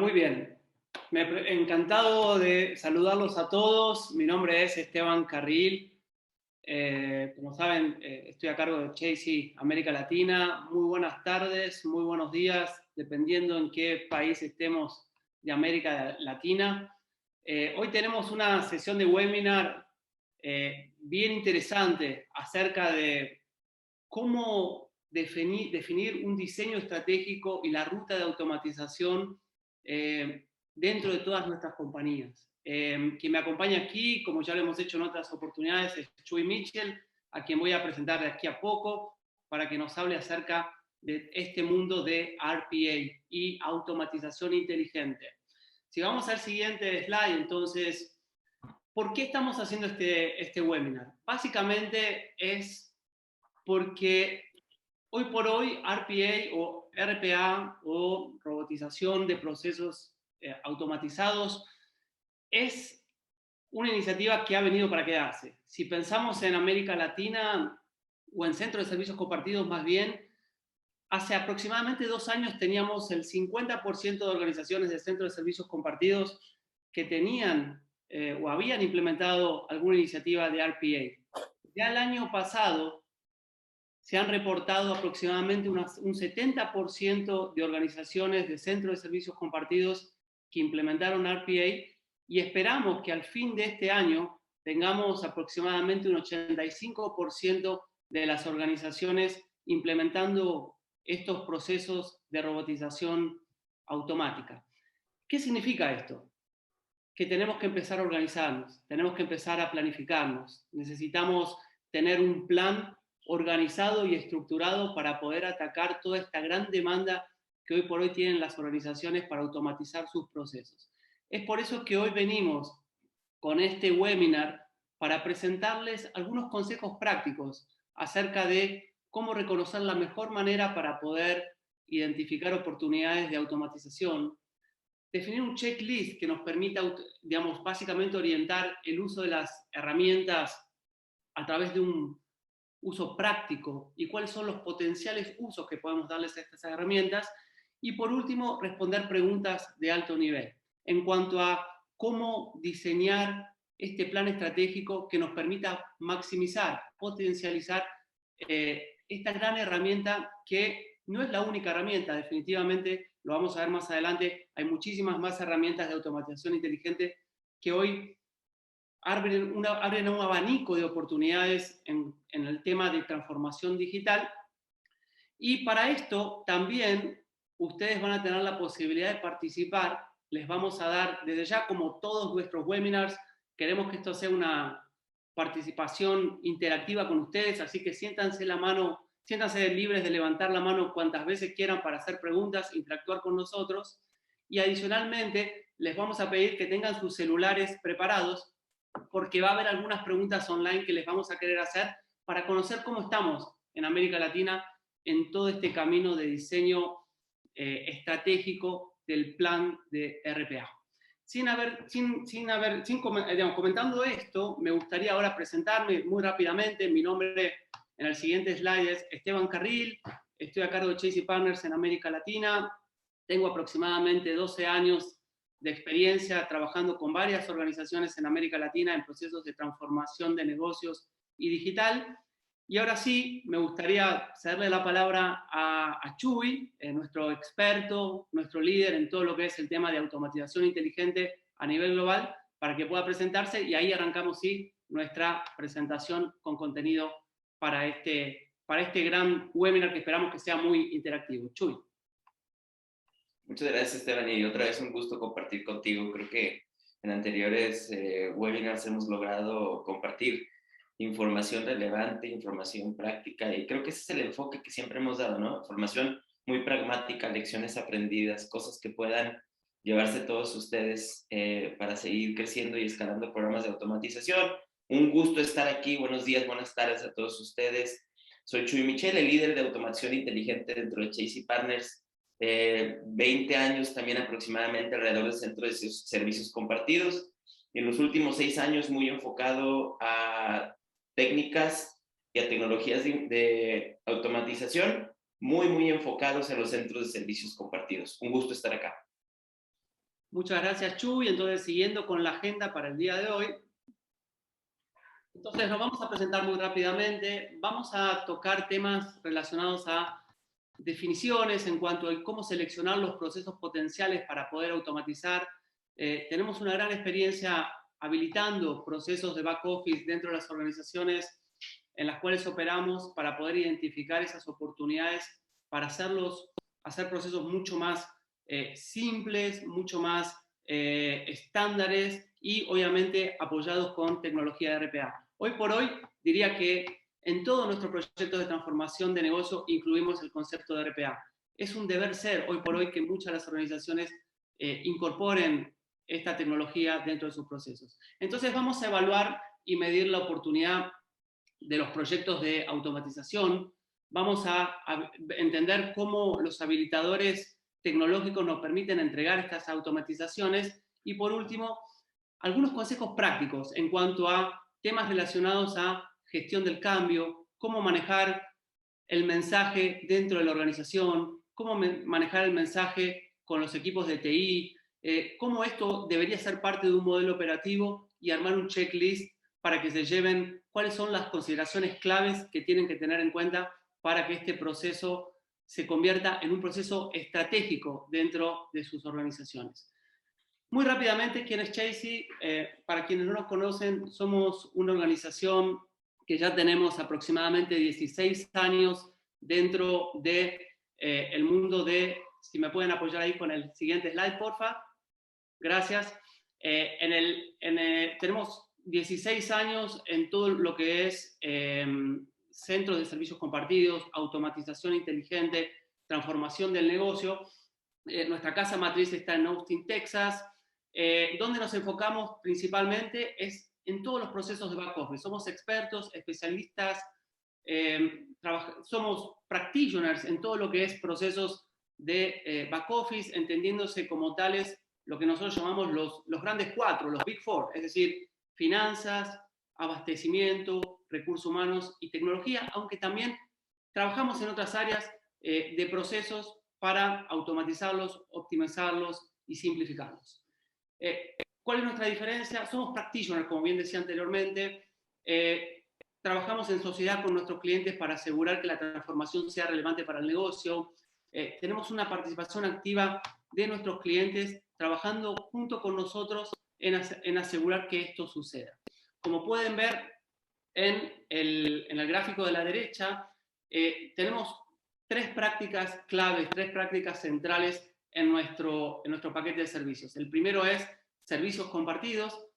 Muy bien. Encantado de saludarlos a todos. Mi nombre es Esteban Carril. Como saben, estoy a cargo de Chasey América Latina. Muy buenas tardes, muy buenos días, dependiendo en qué país estemos de América Latina. Hoy tenemos una sesión de webinar bien interesante acerca de cómo definir un diseño estratégico y la ruta de automatización dentro de todas nuestras compañías. Quien me acompaña aquí, como ya lo hemos hecho en otras oportunidades, es Chuy Mitchell, a quien voy a presentar de aquí a poco, para que nos hable acerca de este mundo de RPA y automatización inteligente. Si vamos al siguiente slide, entonces, ¿por qué estamos haciendo este webinar? Básicamente es porque hoy por hoy RPA o RPA o robotización de procesos automatizados es una iniciativa que ha venido para quedarse. Si pensamos en América Latina o en centros de servicios compartidos más bien, hace aproximadamente 2 años teníamos el 50% de organizaciones de centros de servicios compartidos que tenían o habían implementado alguna iniciativa de RPA. Ya el año pasado se han reportado aproximadamente un 70% de organizaciones de centros de servicios compartidos que implementaron RPA y esperamos que al fin de este año tengamos aproximadamente un 85% de las organizaciones implementando estos procesos de robotización automática. ¿Qué significa esto? Que tenemos que empezar a organizarnos, tenemos que empezar a planificarnos, necesitamos tener un plan organizado y estructurado para poder atacar toda esta gran demanda que hoy por hoy tienen las organizaciones para automatizar sus procesos. Es por eso que hoy venimos con este webinar para presentarles algunos consejos prácticos acerca de cómo reconocer la mejor manera para poder identificar oportunidades de automatización, definir un checklist que nos permita, digamos, básicamente orientar el uso de las herramientas a través de un uso práctico y cuáles son los potenciales usos que podemos darles a estas herramientas. Y por último, responder preguntas de alto nivel en cuanto a cómo diseñar este plan estratégico que nos permita maximizar, potencializar esta gran herramienta que no es la única herramienta, definitivamente lo vamos a ver más adelante, hay muchísimas más herramientas de automatización inteligente que hoy abren un abanico de oportunidades en el tema de transformación digital. Y para esto también ustedes van a tener la posibilidad de participar. Les vamos a dar desde ya, como todos nuestros webinars, queremos que esto sea una participación interactiva con ustedes, así que siéntanse libres de levantar la mano cuantas veces quieran para hacer preguntas, interactuar con nosotros. Y adicionalmente, les vamos a pedir que tengan sus celulares preparados porque va a haber algunas preguntas online que les vamos a querer hacer para conocer cómo estamos en América Latina en todo este camino de diseño estratégico del plan de RPA. Comentando esto, me gustaría ahora presentarme muy rápidamente. Mi nombre en el siguiente slide es Esteban Carril, estoy a cargo de Chasey Partners en América Latina, tengo aproximadamente 12 años de experiencia trabajando con varias organizaciones en América Latina en procesos de transformación de negocios y digital. Y ahora sí, me gustaría cederle la palabra a Chuy, nuestro experto, nuestro líder en todo lo que es el tema de automatización inteligente a nivel global, para que pueda presentarse y ahí arrancamos sí nuestra presentación con contenido para este gran webinar que esperamos que sea muy interactivo. Chuy. Muchas gracias, Esteban, y otra vez un gusto compartir contigo. Creo que en anteriores webinars hemos logrado compartir información relevante, información práctica, y creo que ese es el enfoque que siempre hemos dado, ¿no? Información muy pragmática, lecciones aprendidas, cosas que puedan llevarse todos ustedes para seguir creciendo y escalando programas de automatización. Un gusto estar aquí. Buenos días, buenas tardes a todos ustedes. Soy Chuy Mitchell, el líder de automatización inteligente dentro de Chasey Partners. 20 años también aproximadamente alrededor del centro de servicios compartidos. En los últimos 6 años muy enfocado a técnicas y a tecnologías de automatización muy enfocados en los centros de servicios compartidos. Un gusto estar acá. Muchas gracias, Chu. Y entonces, siguiendo con la agenda para el día de hoy, entonces nos vamos a presentar muy rápidamente. Vamos a tocar temas relacionados a definiciones en cuanto a cómo seleccionar los procesos potenciales para poder automatizar. Tenemos una gran experiencia habilitando procesos de back office dentro de las organizaciones en las cuales operamos para poder identificar esas oportunidades para hacer procesos mucho más simples, mucho más estándares y obviamente apoyados con tecnología de RPA. Hoy por hoy diría que en todos nuestros proyectos de transformación de negocio incluimos el concepto de RPA. Es un deber ser hoy por hoy que muchas de las organizaciones incorporen esta tecnología dentro de sus procesos. Entonces vamos a evaluar y medir la oportunidad de los proyectos de automatización. Vamos a entender cómo los habilitadores tecnológicos nos permiten entregar estas automatizaciones y por último, algunos consejos prácticos en cuanto a temas relacionados a gestión del cambio, cómo manejar el mensaje dentro de la organización, cómo manejar el mensaje con los equipos de TI, cómo esto debería ser parte de un modelo operativo y armar un checklist para que se lleven cuáles son las consideraciones claves que tienen que tener en cuenta para que este proceso se convierta en un proceso estratégico dentro de sus organizaciones. Muy rápidamente, ¿quién es Chasey? Para quienes no nos conocen, somos una organización que ya tenemos aproximadamente 16 años dentro de el mundo de, si me pueden apoyar ahí con el siguiente slide, porfa. Gracias. Tenemos 16 años en todo lo que es centros de servicios compartidos, automatización inteligente, transformación del negocio. Nuestra casa matriz está en Austin, Texas. Donde nos enfocamos principalmente es en todos los procesos de back office. Somos expertos, especialistas, somos practitioners en todo lo que es procesos de back office, entendiéndose como tales lo que nosotros llamamos los grandes cuatro, los Big Four, es decir, finanzas, abastecimiento, recursos humanos y tecnología, aunque también trabajamos en otras áreas de procesos para automatizarlos, optimizarlos y simplificarlos. ¿Cuál es nuestra diferencia? Somos practitioners, como bien decía anteriormente. Trabajamos en sociedad con nuestros clientes para asegurar que la transformación sea relevante para el negocio. Tenemos una participación activa de nuestros clientes trabajando junto con nosotros en asegurar que esto suceda. Como pueden ver en el gráfico de la derecha, tenemos tres prácticas claves, tres prácticas centrales en nuestro paquete de servicios. El primero es servicios compartidos.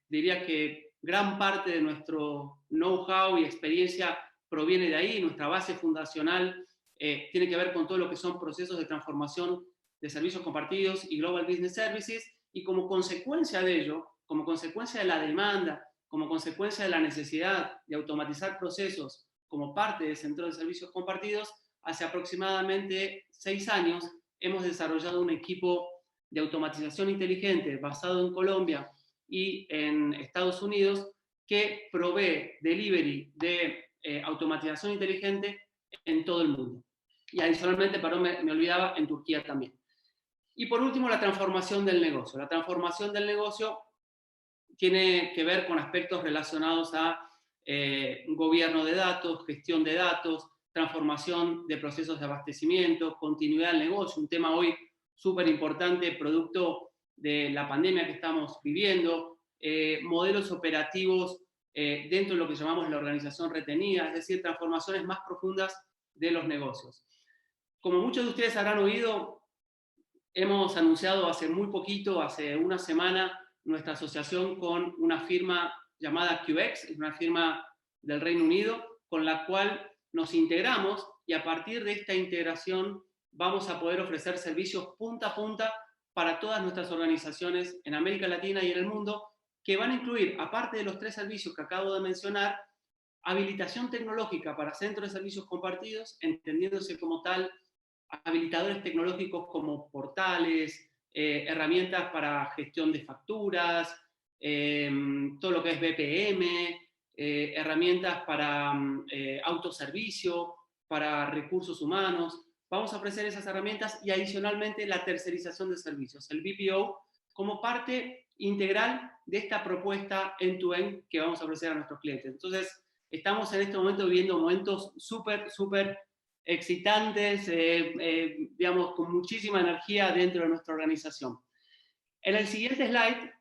Diría que gran parte de nuestro know-how y experiencia proviene de ahí. Nuestra base fundacional tiene que ver con todo lo que son procesos de transformación de servicios compartidos y Global Business Services, y como consecuencia de ello, como consecuencia de la demanda, como consecuencia de la necesidad de automatizar procesos como parte del centro de servicios compartidos, hace aproximadamente 6 años hemos desarrollado un equipo de automatización inteligente basado en Colombia y en Estados Unidos que provee delivery de automatización inteligente en todo el mundo. Y adicionalmente, perdón, me olvidaba, en Turquía también. Y por último, la transformación del negocio. La transformación del negocio tiene que ver con aspectos relacionados a gobierno de datos, gestión de datos, transformación de procesos de abastecimiento, continuidad del negocio, un tema hoy súper importante, producto de la pandemia que estamos viviendo, modelos operativos dentro de lo que llamamos la organización retenida, es decir, transformaciones más profundas de los negocios. Como muchos de ustedes habrán oído, hemos anunciado hace muy poquito, hace una semana, nuestra asociación con una firma llamada QX, es una firma del Reino Unido, con la cual nos integramos y a partir de esta integración vamos a poder ofrecer servicios punta a punta para todas nuestras organizaciones en América Latina y en el mundo, que van a incluir, aparte de los 3 servicios que acabo de mencionar, habilitación tecnológica para centros de servicios compartidos, entendiéndose como tal habilitadores tecnológicos como portales, herramientas para gestión de facturas, todo lo que es BPM, herramientas para autoservicio, para recursos humanos, vamos a ofrecer esas herramientas y adicionalmente la tercerización de servicios, el BPO, como parte integral de esta propuesta end-to-end que vamos a ofrecer a nuestros clientes. Entonces, estamos en este momento viviendo momentos súper excitantes, digamos, con muchísima energía dentro de nuestra organización. En el siguiente slide,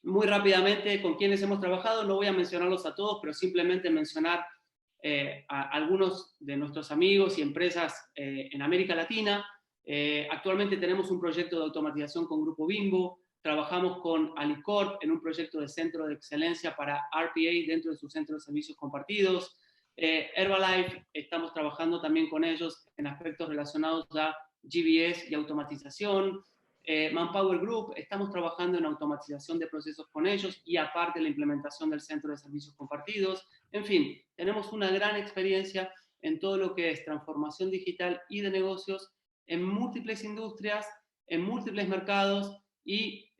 muy rápidamente, con quienes hemos trabajado, no voy a mencionarlos a todos, pero simplemente mencionar a algunos de nuestros amigos y empresas en América Latina. Actualmente tenemos un proyecto de automatización con Grupo Bimbo, trabajamos con Alicorp en un proyecto de centro de excelencia para RPA dentro de su centro de servicios compartidos. Herbalife, estamos trabajando también con ellos en aspectos relacionados a GBS y automatización. Manpower Group, estamos trabajando en automatización de procesos con ellos y aparte la implementación del centro de servicios compartidos. En fin, tenemos una gran experiencia en todo lo que es transformación digital y de negocios en múltiples industrias, en múltiples mercados y,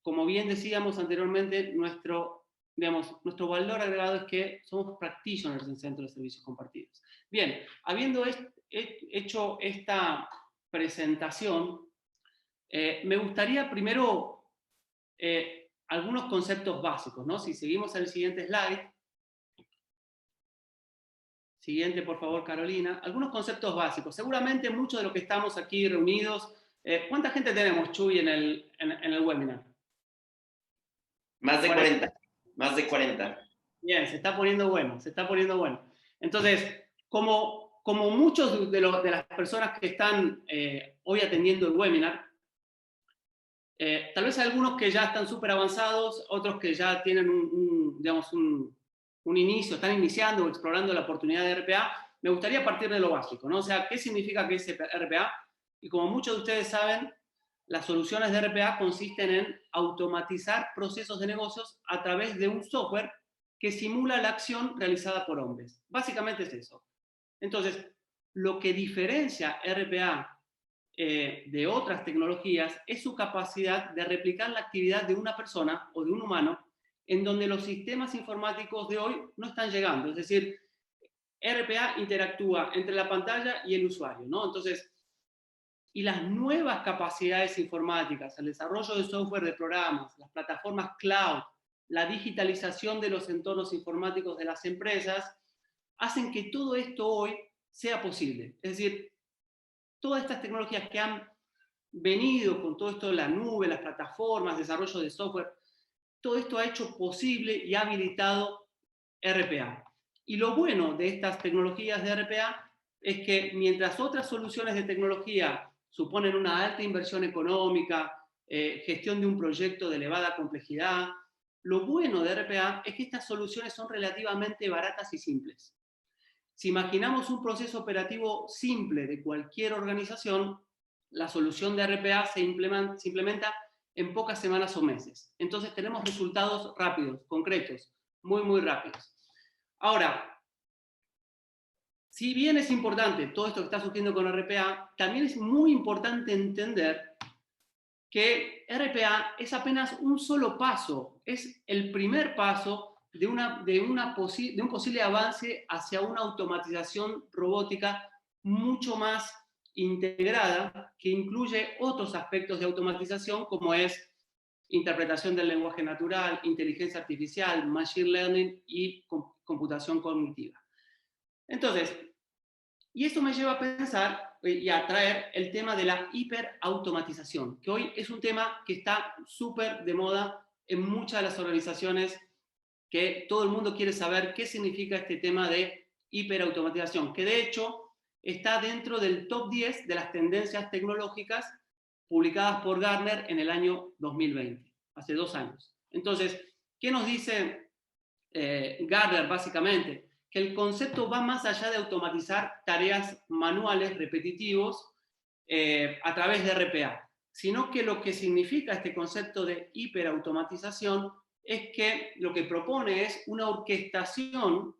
como bien decíamos anteriormente, nuestro valor agregado es que somos practitioners en centro de servicios compartidos. Bien, habiendo hecho esta presentación, me gustaría primero algunos conceptos básicos, ¿no? Si seguimos al siguiente slide. Siguiente, por favor, Carolina. Algunos conceptos básicos. Seguramente muchos de los que estamos aquí reunidos, ¿cuánta gente tenemos, Chuy, en el webinar? Más de 40. Más de 40. Bien, se está poniendo bueno, se está poniendo bueno. Entonces, como muchos de las personas que están hoy atendiendo el webinar, tal vez hay algunos que ya están súper avanzados, otros que ya tienen un inicio, están iniciando o explorando la oportunidad de RPA. Me gustaría partir de lo básico, ¿no? O sea, ¿qué significa que es RPA? Y como muchos de ustedes saben, las soluciones de RPA consisten en automatizar procesos de negocios a través de un software que simula la acción realizada por hombres. Básicamente es eso. Entonces, lo que diferencia RPA de otras tecnologías es su capacidad de replicar la actividad de una persona o de un humano en donde los sistemas informáticos de hoy no están llegando. Es decir, RPA interactúa entre la pantalla y el usuario, ¿no? Entonces, y las nuevas capacidades informáticas, el desarrollo de software de programas, las plataformas cloud, la digitalización de los entornos informáticos de las empresas, hacen que todo esto hoy sea posible. Es decir, todas estas tecnologías que han venido con todo esto de la nube, las plataformas, desarrollo de software, todo esto ha hecho posible y ha habilitado RPA. Y lo bueno de estas tecnologías de RPA es que mientras otras soluciones de tecnología suponen una alta inversión económica, gestión de un proyecto de elevada complejidad, lo bueno de RPA es que estas soluciones son relativamente baratas y simples. Si imaginamos un proceso operativo simple de cualquier organización, la solución de RPA se implementa en pocas semanas o meses. Entonces tenemos resultados rápidos, concretos, muy rápidos. Ahora, si bien es importante todo esto que está surgiendo con RPA, también es muy importante entender que RPA es apenas un solo paso, es el primer paso de un posible avance hacia una automatización robótica mucho más integrada, que incluye otros aspectos de automatización como es interpretación del lenguaje natural, inteligencia artificial, machine learning y computación cognitiva. Entonces, y esto me lleva a pensar y a traer el tema de la hiperautomatización, que hoy es un tema que está súper de moda en muchas de las organizaciones, que todo el mundo quiere saber qué significa este tema de hiperautomatización, que de hecho está dentro del top 10 de las tendencias tecnológicas publicadas por Gartner en el año 2020, hace 2 años. Entonces, ¿qué nos dice Gartner básicamente? Que el concepto va más allá de automatizar tareas manuales repetitivos a través de RPA, sino que lo que significa este concepto de hiperautomatización es que lo que propone es una orquestación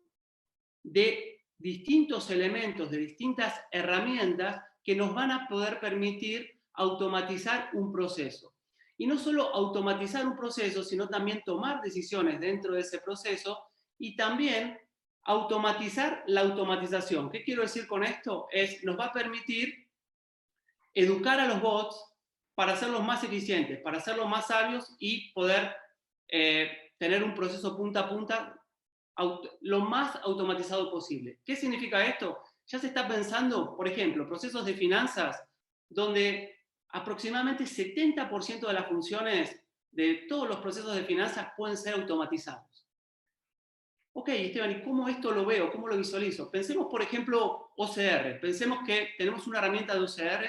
de distintos elementos, de distintas herramientas que nos van a poder permitir automatizar un proceso. Y no solo automatizar un proceso, sino también tomar decisiones dentro de ese proceso y también automatizar la automatización. ¿Qué quiero decir con esto? Nos va a permitir educar a los bots para hacerlos más eficientes, para hacerlos más sabios y poder tener un proceso punta a punta lo más automatizado posible. ¿Qué significa esto? Ya se está pensando, por ejemplo, procesos de finanzas donde aproximadamente 70% de las funciones de todos los procesos de finanzas pueden ser automatizados. Ok, Esteban, ¿y cómo esto lo veo? ¿Cómo lo visualizo? Pensemos, por ejemplo, OCR. Pensemos que tenemos una herramienta de OCR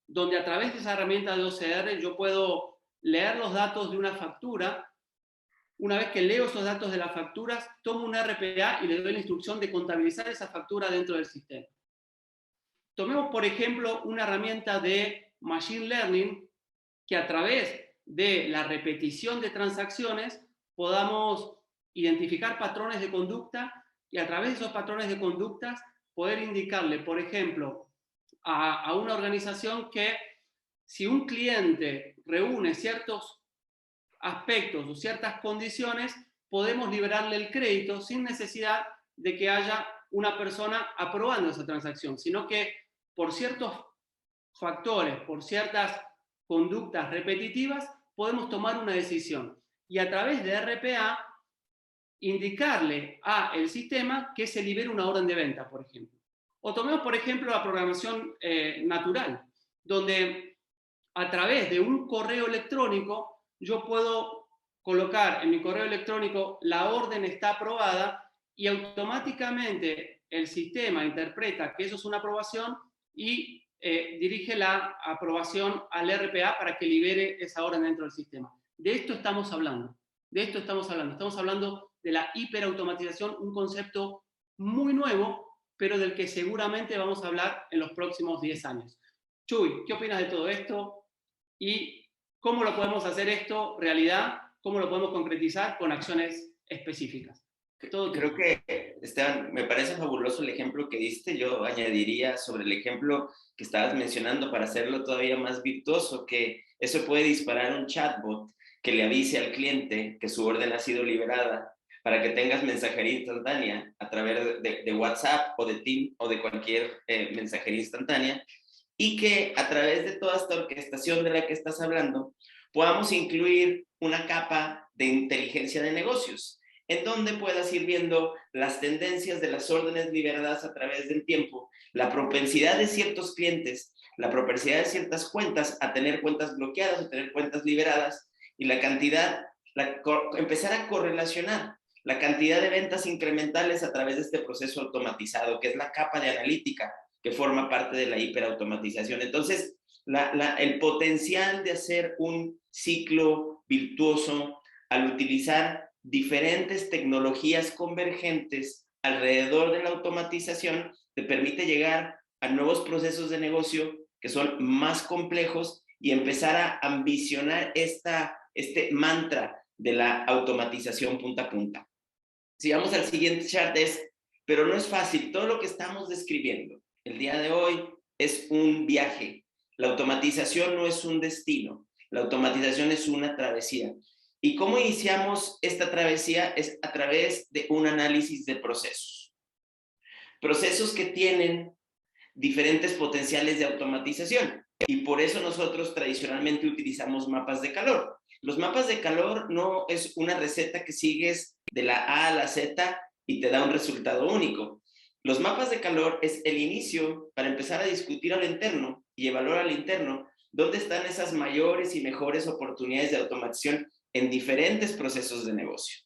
donde a través de esa herramienta de OCR yo puedo leer los datos de una factura. Una vez que leo esos datos de las facturas, tomo un RPA y le doy la instrucción de contabilizar esa factura dentro del sistema. Tomemos, por ejemplo, una herramienta de Machine Learning que a través de la repetición de transacciones podamos identificar patrones de conducta y a través de esos patrones de conductas poder indicarle, por ejemplo, a una organización que si un cliente reúne ciertos aspectos o ciertas condiciones, podemos liberarle el crédito sin necesidad de que haya una persona aprobando esa transacción, sino que por ciertos factores, por ciertas conductas repetitivas, podemos tomar una decisión. Y a través de RPA, indicarle al sistema que se libere una orden de venta, por ejemplo. O tomemos, por ejemplo, la programación natural, donde a través de un correo electrónico yo puedo colocar en mi correo electrónico la orden está aprobada y automáticamente el sistema interpreta que eso es una aprobación y dirige la aprobación al RPA para que libere esa orden dentro del sistema. De esto estamos hablando. De esto estamos hablando. Estamos hablando de la hiperautomatización, un concepto muy nuevo, pero del que seguramente vamos a hablar en los próximos 10 años. Chuy, ¿qué opinas de todo esto? ¿Y cómo lo podemos hacer esto realidad? ¿Cómo lo podemos concretizar con acciones específicas? Creo que, Esteban, me parece fabuloso el ejemplo que diste. Yo añadiría sobre el ejemplo que estabas mencionando para hacerlo todavía más virtuoso, que eso puede disparar un chatbot que le avise al cliente que su orden ha sido liberada para que tengas mensajería instantánea a través de WhatsApp o de Teams o de cualquier mensajería instantánea, y que a través de toda esta orquestación de la que estás hablando podamos incluir una capa de inteligencia de negocios en donde puedas ir viendo las tendencias de las órdenes liberadas a través del tiempo, la propensidad de ciertos clientes, la propensidad de ciertas cuentas a tener cuentas bloqueadas o tener cuentas liberadas, y la cantidad, empezar a correlacionar la cantidad de ventas incrementales a través de este proceso automatizado, que es la capa de analítica que forma parte de la hiperautomatización. Entonces, el potencial de hacer un ciclo virtuoso al utilizar diferentes tecnologías convergentes alrededor de la automatización te permite llegar a nuevos procesos de negocio que son más complejos y empezar a ambicionar este mantra de la automatización punta a punta. Si vamos al siguiente chart pero no es fácil, todo lo que estamos describiendo el día de hoy es un viaje. La automatización no es un destino, la automatización es una travesía. ¿Y cómo iniciamos esta travesía? Es a través de un análisis de procesos. Procesos que tienen diferentes potenciales de automatización. Y por eso nosotros tradicionalmente utilizamos mapas de calor. Los mapas de calor no es una receta que sigues de la A a la Z y te da un resultado único. Los mapas de calor es el inicio para empezar a discutir al interno y evaluar al interno dónde están esas mayores y mejores oportunidades de automatización en diferentes procesos de negocio.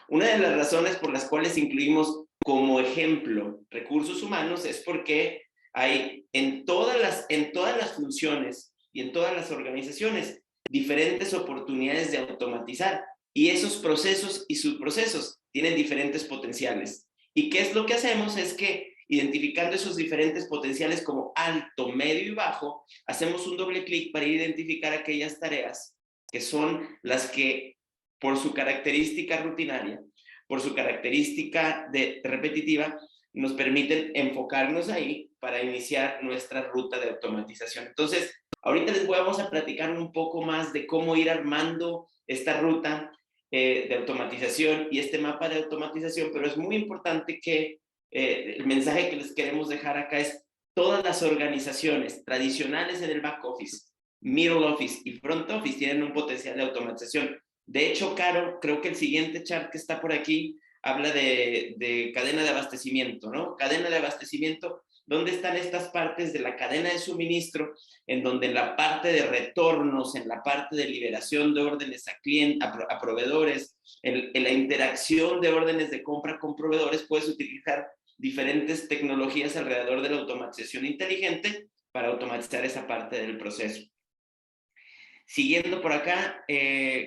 Una de las razones por las cuales incluimos como ejemplo recursos humanos es porque hay en todas las funciones y en todas las organizaciones diferentes oportunidades de automatizar, y esos procesos y subprocesos tienen diferentes potenciales. ¿Y qué es lo que hacemos? Es que identificando esos diferentes potenciales como alto, medio y bajo, hacemos un doble clic para identificar aquellas tareas que son las que por su característica rutinaria, por su característica repetitiva, nos permiten enfocarnos ahí para iniciar nuestra ruta de automatización. Entonces, ahorita les vamos a platicar un poco más de cómo ir armando esta ruta de automatización y este mapa de automatización, pero es muy importante que el mensaje que les queremos dejar acá es todas las organizaciones tradicionales en el back office, middle office y front office tienen un potencial de automatización. De hecho, Caro, creo que el siguiente chart que está por aquí habla de cadena de abastecimiento, ¿no? Cadena de abastecimiento, ¿dónde están estas partes de la cadena de suministro? En donde en la parte de retornos, en la parte de liberación de órdenes a clientes, a proveedores, en la interacción de órdenes de compra con proveedores, puedes utilizar diferentes tecnologías alrededor de la automatización inteligente para automatizar esa parte del proceso. Siguiendo por acá,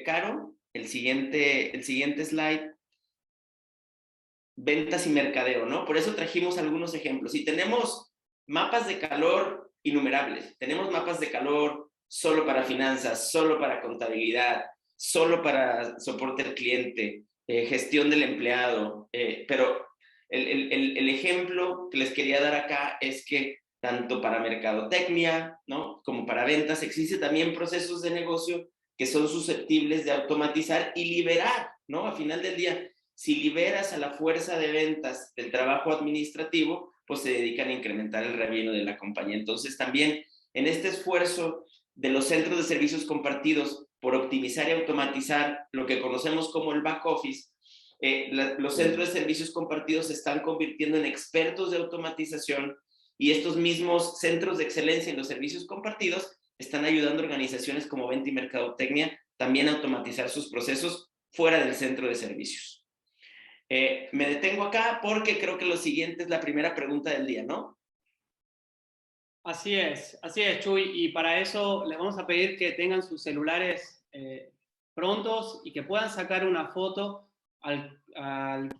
Caro, el siguiente slide, ventas y mercadeo, ¿no? Por eso trajimos algunos ejemplos. Y tenemos mapas de calor innumerables. Tenemos mapas de calor solo para finanzas, solo para contabilidad, solo para soporte al cliente, gestión del empleado. Pero el ejemplo que les quería dar acá es que tanto para mercadotecnia, ¿no?, como para ventas, existe también procesos de negocio que son susceptibles de automatizar y liberar, ¿no? A final del día, si liberas a la fuerza de ventas del trabajo administrativo, pues se dedican a incrementar el revenue de la compañía. Entonces, también en este esfuerzo de los centros de servicios compartidos por optimizar y automatizar lo que conocemos como el back office, los centros de servicios compartidos se están convirtiendo en expertos de automatización y estos mismos centros de excelencia en los servicios compartidos están ayudando a organizaciones como venta y mercadotecnia también a automatizar sus procesos fuera del centro de servicios. Me detengo acá porque creo que lo siguiente es la primera pregunta del día, ¿no? Así es, Chuy. Y para eso les vamos a pedir que tengan sus celulares prontos y que puedan sacar una foto al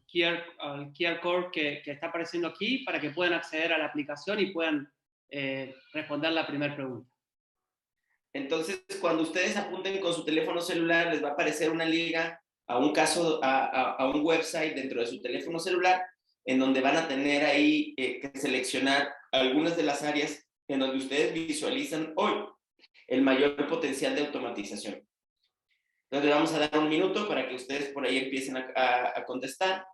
QR code que está apareciendo aquí para que puedan acceder a la aplicación y puedan responder la primera pregunta. Entonces, cuando ustedes apunten con su teléfono celular, les va a aparecer una liga a un website dentro de su teléfono celular, en donde van a tener ahí que seleccionar algunas de las áreas en donde ustedes visualizan hoy el mayor potencial de automatización. Entonces, vamos a dar un minuto para que ustedes por ahí empiecen a contestar.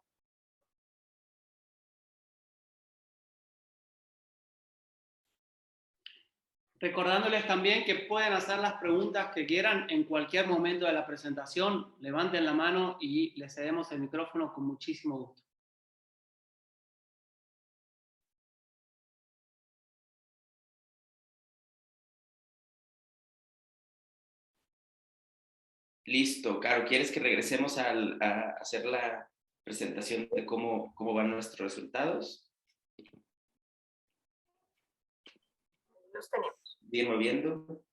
Recordándoles también que pueden hacer las preguntas que quieran en cualquier momento de la presentación. Levanten la mano y les cedemos el micrófono con muchísimo gusto. Listo, Caro, ¿quieres que regresemos a hacer la presentación de cómo van nuestros resultados? Los tenemos. Bien moviendo.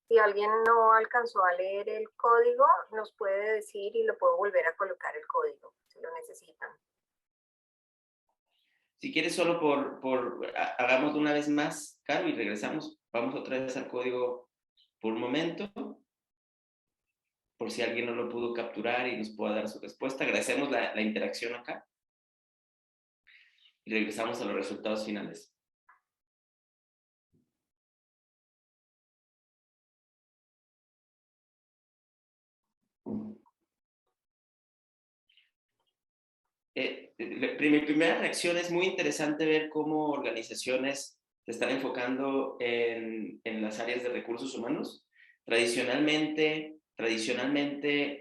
Si alguien no alcanzó a leer el código, nos puede decir y lo puedo volver a colocar el código, si lo necesitan. Si quieres, solo hagámoslo una vez más, Caro, y regresamos. Vamos otra vez al código por un momento, por si alguien no lo pudo capturar y nos pueda dar su respuesta. Agradecemos la interacción acá. Y regresamos a los resultados finales. Mi primera reacción es muy interesante ver cómo organizaciones se están enfocando en las áreas de recursos humanos. Tradicionalmente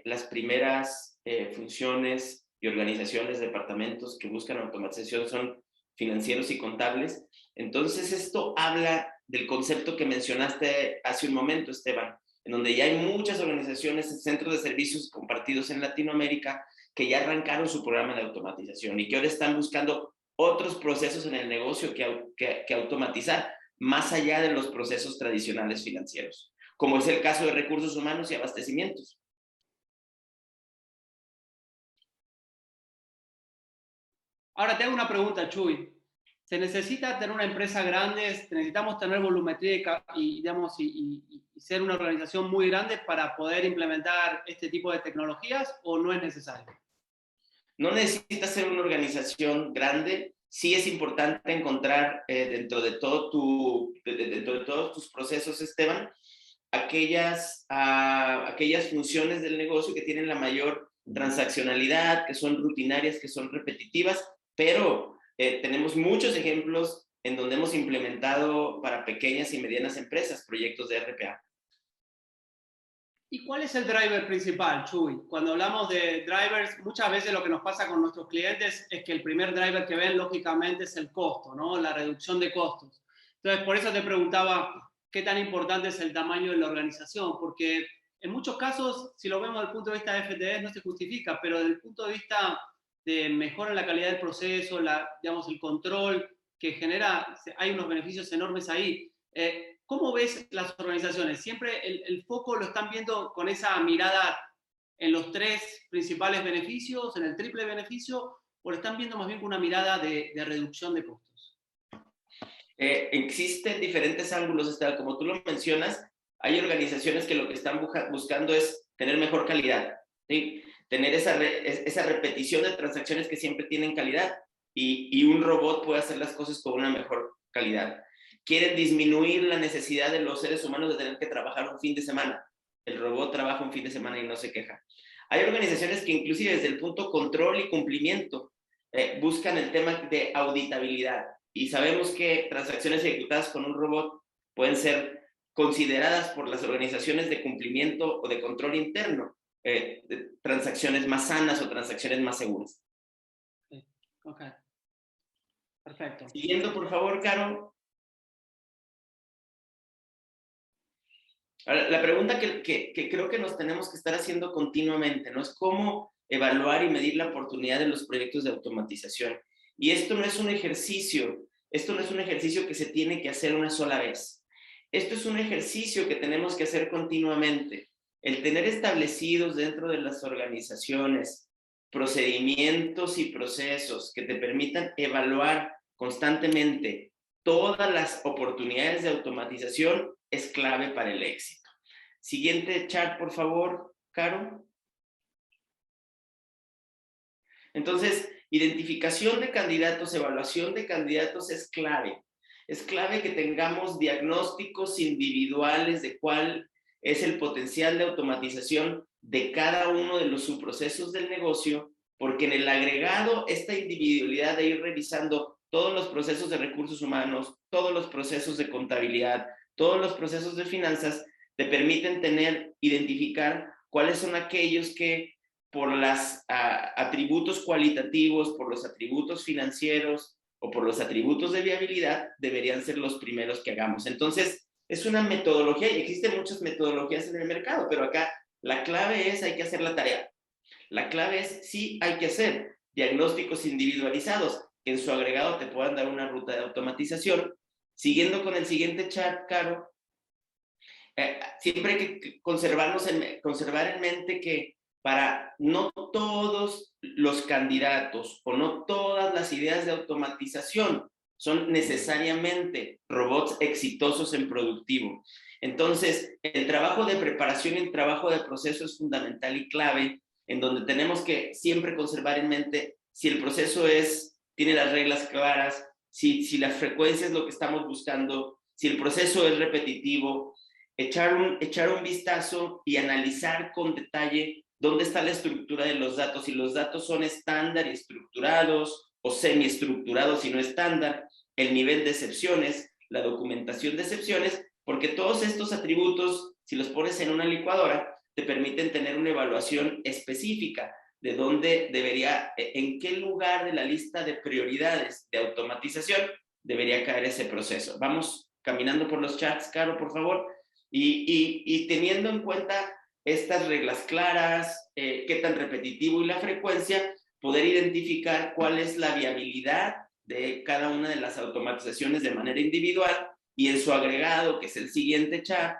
las primeras funciones y organizaciones, departamentos que buscan automatización son financieros y contables. Entonces, esto habla del concepto que mencionaste hace un momento, Esteban, en donde ya hay muchas organizaciones, centros de servicios compartidos en Latinoamérica, que ya arrancaron su programa de automatización y que ahora están buscando otros procesos en el negocio que automatizar, más allá de los procesos tradicionales financieros, como es el caso de recursos humanos y abastecimientos. Ahora te hago una pregunta, Chuy. ¿Se necesita tener una empresa grande? ¿Necesitamos tener volumetría y ser una organización muy grande para poder implementar este tipo de tecnologías o no es necesario? No necesitas ser una organización grande. Sí es importante encontrar dentro de todos tus procesos, Esteban, aquellas funciones del negocio que tienen la mayor transaccionalidad, que son rutinarias, que son repetitivas, pero tenemos muchos ejemplos en donde hemos implementado para pequeñas y medianas empresas proyectos de RPA. ¿Y cuál es el driver principal, Chuy? Cuando hablamos de drivers, muchas veces lo que nos pasa con nuestros clientes es que el primer driver que ven, lógicamente, es el costo, ¿no? La reducción de costos. Entonces, por eso te preguntaba qué tan importante es el tamaño de la organización, porque en muchos casos, si lo vemos desde el punto de vista de FTEs, no se justifica, pero desde el punto de vista de mejora en la calidad del proceso, digamos, el control que genera, hay unos beneficios enormes ahí. ¿Cómo ves las organizaciones? ¿Siempre el foco lo están viendo con esa mirada en los 3 principales beneficios, en el triple beneficio, o lo están viendo más bien con una mirada de reducción de costos? Existen diferentes ángulos, Esteban. Como tú lo mencionas, hay organizaciones que lo que están buscando es tener mejor calidad, ¿sí? Tener esa repetición de transacciones que siempre tienen calidad, y un robot puede hacer las cosas con una mejor calidad. Quieren disminuir la necesidad de los seres humanos de tener que trabajar un fin de semana. El robot trabaja un fin de semana y no se queja. Hay organizaciones que inclusive desde el punto control y cumplimiento buscan el tema de auditabilidad, y sabemos que transacciones ejecutadas con un robot pueden ser consideradas por las organizaciones de cumplimiento o de control interno de transacciones más sanas o transacciones más seguras. Ok, perfecto. Siguiendo, por favor, Caro. Ahora, la pregunta que creo que nos tenemos que estar haciendo continuamente, ¿no? Es cómo evaluar y medir la oportunidad de los proyectos de automatización. Y esto no es un ejercicio que se tiene que hacer una sola vez. Esto es un ejercicio que tenemos que hacer continuamente. El tener establecidos dentro de las organizaciones procedimientos y procesos que te permitan evaluar constantemente todas las oportunidades de automatización es clave para el éxito. Siguiente chat, por favor, Caro. Entonces, identificación de candidatos, evaluación de candidatos es clave. Es clave que tengamos diagnósticos individuales de cuál es el potencial de automatización de cada uno de los subprocesos del negocio, porque en el agregado, esta individualidad de ir revisando todos los procesos de recursos humanos, todos los procesos de contabilidad, todos los procesos de finanzas, te permiten identificar cuáles son aquellos que por los atributos cualitativos, por los atributos financieros o por los atributos de viabilidad, deberían ser los primeros que hagamos. Entonces, es una metodología, y existen muchas metodologías en el mercado, pero acá la clave es hay que hacer la tarea. La clave es sí hay que hacer diagnósticos individualizados que en su agregado te puedan dar una ruta de automatización. Siguiendo con el siguiente chat, Caro, siempre hay que conservar en mente que para no todos los candidatos o no todas las ideas de automatización son necesariamente robots exitosos en productivo. Entonces, el trabajo de preparación y el trabajo de proceso es fundamental y clave, en donde tenemos que siempre conservar en mente si el proceso tiene las reglas claras, si la frecuencia es lo que estamos buscando, si el proceso es repetitivo, echar un vistazo y analizar con detalle dónde está la estructura de los datos, si los datos son estándar y estructurados o semiestructurados y no estándar, el nivel de excepciones, la documentación de excepciones, porque todos estos atributos, si los pones en una licuadora, te permiten tener una evaluación específica de dónde en qué lugar de la lista de prioridades de automatización debería caer ese proceso. Vamos caminando por los chats, Caro, por favor, y teniendo en cuenta estas reglas claras, qué tan repetitivo y la frecuencia, poder identificar cuál es la viabilidad de cada una de las automatizaciones de manera individual, y en su agregado, que es el siguiente chat,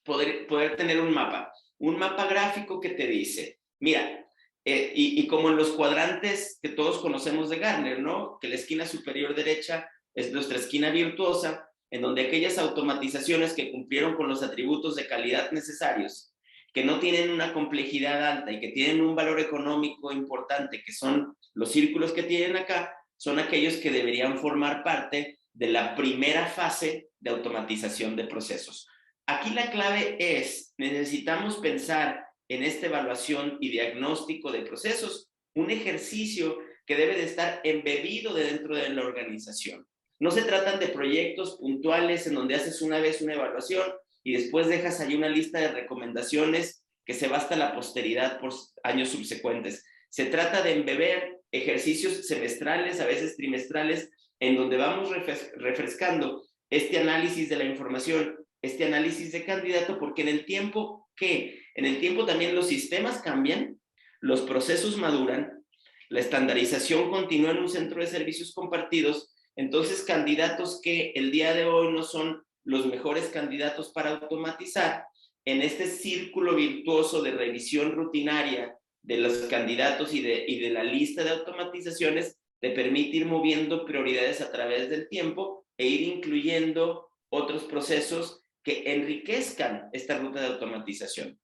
poder tener un mapa gráfico que te dice, mira, y como en los cuadrantes que todos conocemos de Gartner, ¿no? Que la esquina superior derecha es nuestra esquina virtuosa, en donde aquellas automatizaciones que cumplieron con los atributos de calidad necesarios que no tienen una complejidad alta y que tienen un valor económico importante, que son los círculos que tienen acá, son aquellos que deberían formar parte de la primera fase de automatización de procesos. Aquí la clave es, necesitamos pensar en esta evaluación y diagnóstico de procesos, un ejercicio que debe de estar embebido dentro de la organización. No se tratan de proyectos puntuales en donde haces una vez una evaluación y después dejas ahí una lista de recomendaciones que se va hasta la posteridad por años subsecuentes. Se trata de embeber ejercicios semestrales, a veces trimestrales, en donde vamos refrescando este análisis de la información, este análisis de candidato, porque en el tiempo, ¿qué? En el tiempo también los sistemas cambian, los procesos maduran, la estandarización continúa en un centro de servicios compartidos, entonces candidatos que el día de hoy no son los mejores candidatos para automatizar, en este círculo virtuoso de revisión rutinaria de los candidatos y de la lista de automatizaciones, te permite ir moviendo prioridades a través del tiempo e ir incluyendo otros procesos que enriquezcan esta ruta de automatización.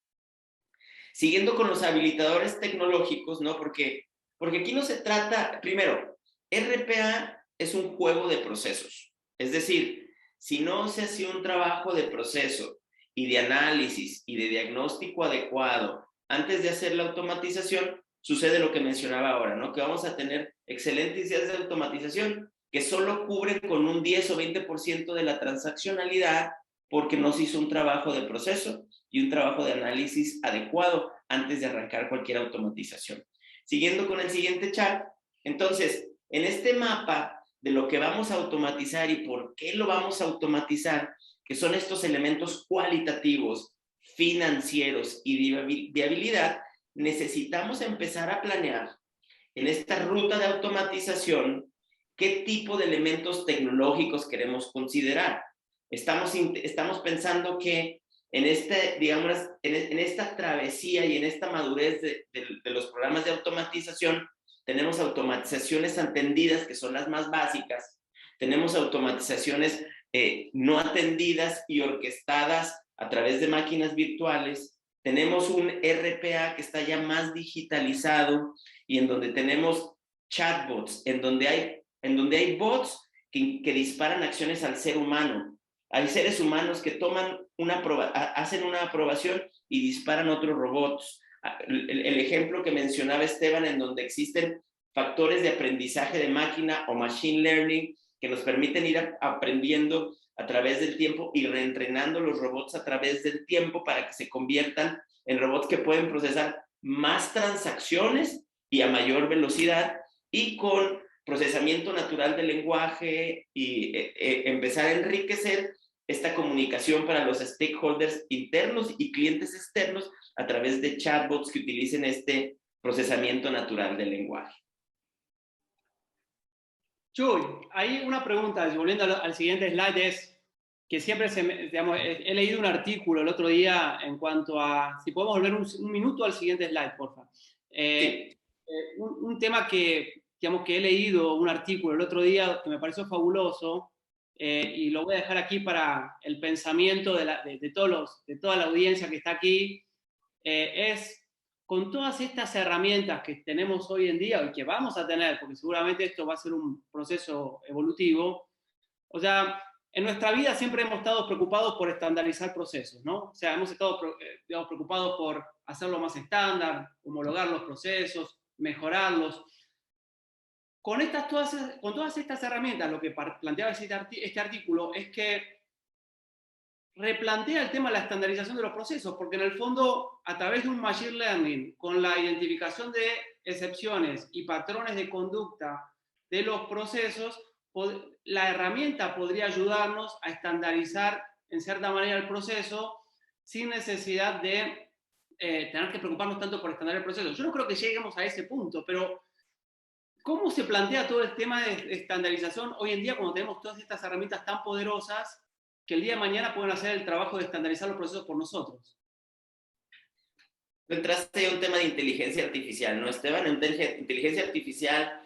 Siguiendo con los habilitadores tecnológicos, ¿no? Porque aquí no se trata, primero, RPA es un juego de procesos. Es decir, si no se hace un trabajo de proceso y de análisis y de diagnóstico adecuado antes de hacer la automatización, sucede lo que mencionaba ahora, ¿no? Que vamos a tener excelentes ideas de automatización que solo cubren con un 10 o 20% de la transaccionalidad porque no se hizo un trabajo de proceso y un trabajo de análisis adecuado antes de arrancar cualquier automatización. Siguiendo con el siguiente chat, entonces, en este mapa de lo que vamos a automatizar y por qué lo vamos a automatizar, que son estos elementos cualitativos, financieros y de viabilidad, necesitamos empezar a planear en esta ruta de automatización qué tipo de elementos tecnológicos queremos considerar. Estamos pensando que digamos, en esta travesía y en esta madurez de los programas de automatización, tenemos automatizaciones atendidas, que son las más básicas, tenemos automatizaciones no atendidas y orquestadas a través de máquinas virtuales, tenemos un RPA que está ya más digitalizado y en donde tenemos chatbots, en donde hay bots que disparan acciones al ser humano. Hay seres humanos que hacen una aprobación y disparan otros robots. El ejemplo que mencionaba Esteban, en donde existen factores de aprendizaje de máquina o machine learning que nos permiten ir aprendiendo a través del tiempo y reentrenando los robots a través del tiempo para que se conviertan en robots que pueden procesar más transacciones y a mayor velocidad y con procesamiento natural del lenguaje y empezar a enriquecer esta comunicación para los stakeholders internos y clientes externos a través de chatbots que utilicen este procesamiento natural del lenguaje. Chuy, hay una pregunta, volviendo al siguiente slide, es que siempre he leído un artículo el otro día en cuanto a, si podemos volver un minuto al siguiente slide, porfa. Sí. Un tema que he leído, un artículo el otro día que me pareció fabuloso, y lo voy a dejar aquí para el pensamiento de toda la audiencia que está aquí, es con todas estas herramientas que tenemos hoy en día y que vamos a tener, porque seguramente esto va a ser un proceso evolutivo, o sea, en nuestra vida siempre hemos estado preocupados por estandarizar procesos, ¿no? O sea, hemos estado preocupados por hacerlo más estándar, homologar los procesos, mejorarlos. Con todas estas herramientas, lo que planteaba este artículo es que replantea el tema de la estandarización de los procesos, porque en el fondo, a través de un machine learning, con la identificación de excepciones y patrones de conducta de los procesos, la herramienta podría ayudarnos a estandarizar, en cierta manera, el proceso sin necesidad de tener que preocuparnos tanto por estandarizar el proceso. Yo no creo que lleguemos a ese punto, pero ¿cómo se plantea todo el tema de estandarización hoy en día cuando tenemos todas estas herramientas tan poderosas que el día de mañana pueden hacer el trabajo de estandarizar los procesos por nosotros? Entraste a un tema de inteligencia artificial, ¿no, Esteban? Inteligencia artificial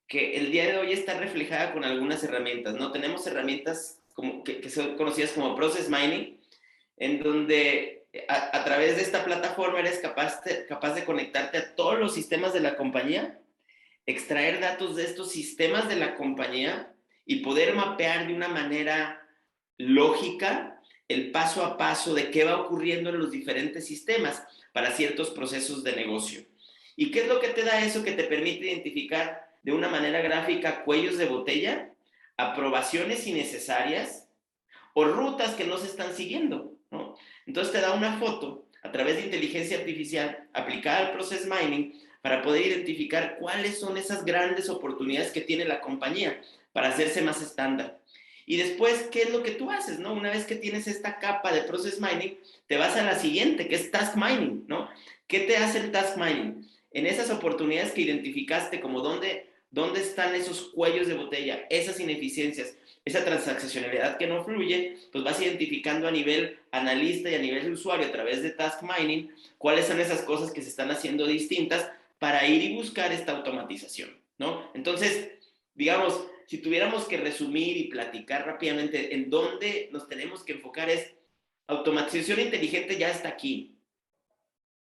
que el día de hoy está reflejada con algunas herramientas, ¿no? Tenemos herramientas que son conocidas como process mining, en donde a través de esta plataforma eres capaz de conectarte a todos los sistemas de la compañía, extraer datos de estos sistemas de la compañía y poder mapear de una manera lógica el paso a paso de qué va ocurriendo en los diferentes sistemas para ciertos procesos de negocio. ¿Y qué es lo que te da eso? Que te permite identificar de una manera gráfica cuellos de botella, aprobaciones innecesarias o rutas que no se están siguiendo, ¿no? Entonces te da una foto a través de inteligencia artificial aplicada al process mining para poder identificar cuáles son esas grandes oportunidades que tiene la compañía para hacerse más estándar. Y después, ¿qué es lo que tú haces, no? Una vez que tienes esta capa de process mining, te vas a la siguiente, que es task mining, ¿no? ¿Qué te hace el task mining? En esas oportunidades que identificaste, como dónde están esos cuellos de botella, esas ineficiencias, esa transaccionalidad que no fluye, pues vas identificando a nivel analista y a nivel de usuario a través de task mining cuáles son esas cosas que se están haciendo distintas para ir y buscar esta automatización, ¿no? Entonces, digamos, si tuviéramos que resumir y platicar rápidamente en dónde nos tenemos que enfocar es automatización inteligente ya está aquí,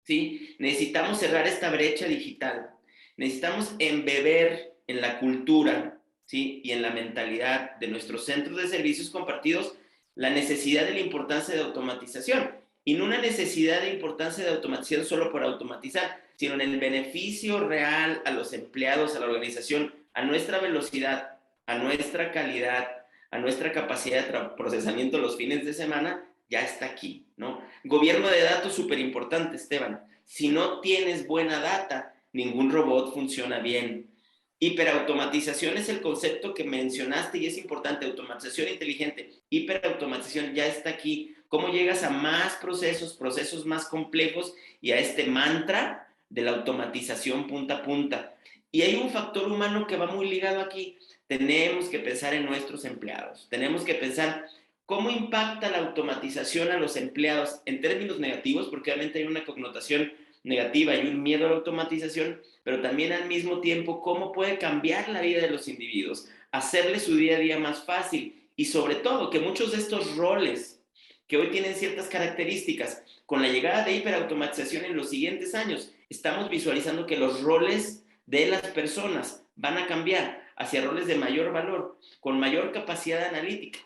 ¿sí? Necesitamos cerrar esta brecha digital, necesitamos embeber en la cultura, ¿sí? Y en la mentalidad de nuestros centros de servicios compartidos la necesidad de la importancia de automatización y no una necesidad de importancia de automatización solo por automatizar, sino en el beneficio real a los empleados, a la organización, a nuestra velocidad, a nuestra calidad, a nuestra capacidad de procesamiento los fines de semana, ya está aquí, ¿no? Gobierno de datos súper importante, Esteban. Si no tienes buena data, ningún robot funciona bien. Hiperautomatización es el concepto que mencionaste y es importante. Automatización inteligente. Hiperautomatización ya está aquí. ¿Cómo llegas a más procesos más complejos y a este mantra de la automatización punta a punta? Y hay un factor humano que va muy ligado aquí. Tenemos que pensar en nuestros empleados. Tenemos que pensar cómo impacta la automatización a los empleados en términos negativos, porque obviamente hay una connotación negativa y un miedo a la automatización, pero también al mismo tiempo cómo puede cambiar la vida de los individuos, hacerle su día a día más fácil y sobre todo que muchos de estos roles que hoy tienen ciertas características, con la llegada de hiperautomatización en los siguientes años, estamos visualizando que los roles de las personas van a cambiar hacia roles de mayor valor, con mayor capacidad analítica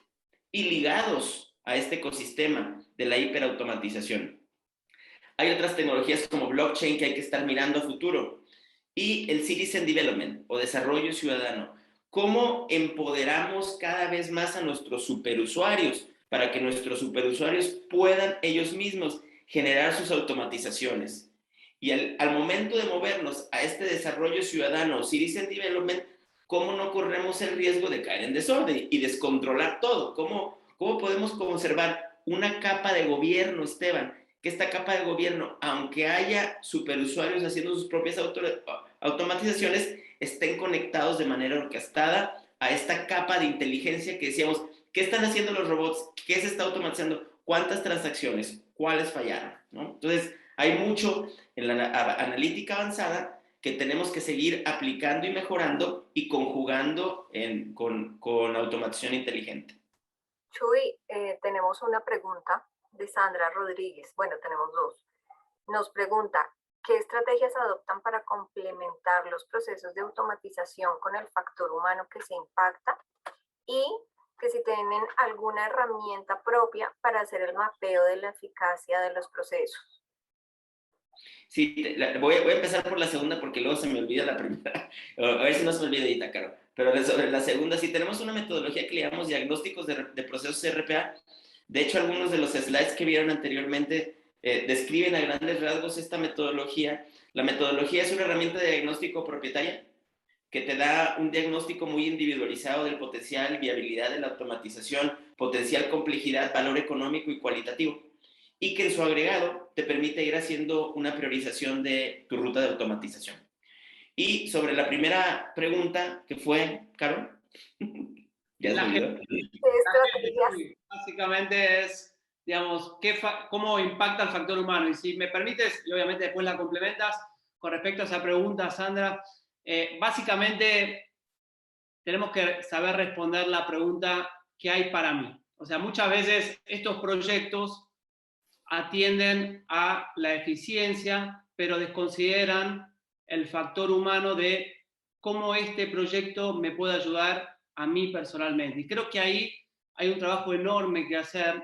y ligados a este ecosistema de la hiperautomatización. Hay otras tecnologías como blockchain que hay que estar mirando a futuro. Y el citizen development o desarrollo ciudadano. ¿Cómo empoderamos cada vez más a nuestros superusuarios para que nuestros superusuarios puedan ellos mismos generar sus automatizaciones? Y al momento de movernos a este desarrollo ciudadano o citizen development, ¿cómo no corremos el riesgo de caer en desorden y descontrolar todo? ¿Cómo podemos conservar una capa de gobierno, Esteban? Que esta capa de gobierno, aunque haya superusuarios haciendo sus propias automatizaciones, estén conectados de manera orquestada a esta capa de inteligencia que decíamos, ¿qué están haciendo los robots? ¿Qué se está automatizando? ¿Cuántas transacciones? ¿Cuáles fallaron? ¿No? Entonces, hay mucho en la analítica avanzada que tenemos que seguir aplicando y mejorando y conjugando con automatización inteligente. Chuy, tenemos una pregunta de Sandra Rodríguez. Bueno, tenemos dos. Nos pregunta, ¿qué estrategias adoptan para complementar los procesos de automatización con el factor humano que se impacta? Y que si tienen alguna herramienta propia para hacer el mapeo de la eficacia de los procesos. Sí, voy a empezar por la segunda porque luego se me olvida la primera. A ver si no se me olvida ahorita, Caro. Pero sobre la segunda, sí tenemos una metodología que le llamamos diagnósticos de procesos RPA. De hecho, algunos de los slides que vieron anteriormente describen a grandes rasgos esta metodología. La metodología es una herramienta de diagnóstico propietaria que te da un diagnóstico muy individualizado del potencial y viabilidad de la automatización, potencial complejidad, valor económico y cualitativo, y que en su agregado te permite ir haciendo una priorización de tu ruta de automatización. Y sobre la primera pregunta, que fue, Caro, ¿ya se olvidó? Básicamente es, digamos, cómo impacta el factor humano. Y si me permites, y obviamente después la complementas, con respecto a esa pregunta, Sandra, básicamente tenemos que saber responder la pregunta ¿qué hay para mí? O sea, muchas veces estos proyectos atienden a la eficiencia, pero desconsideran el factor humano de cómo este proyecto me puede ayudar a mí personalmente. Y creo que ahí hay un trabajo enorme que hacer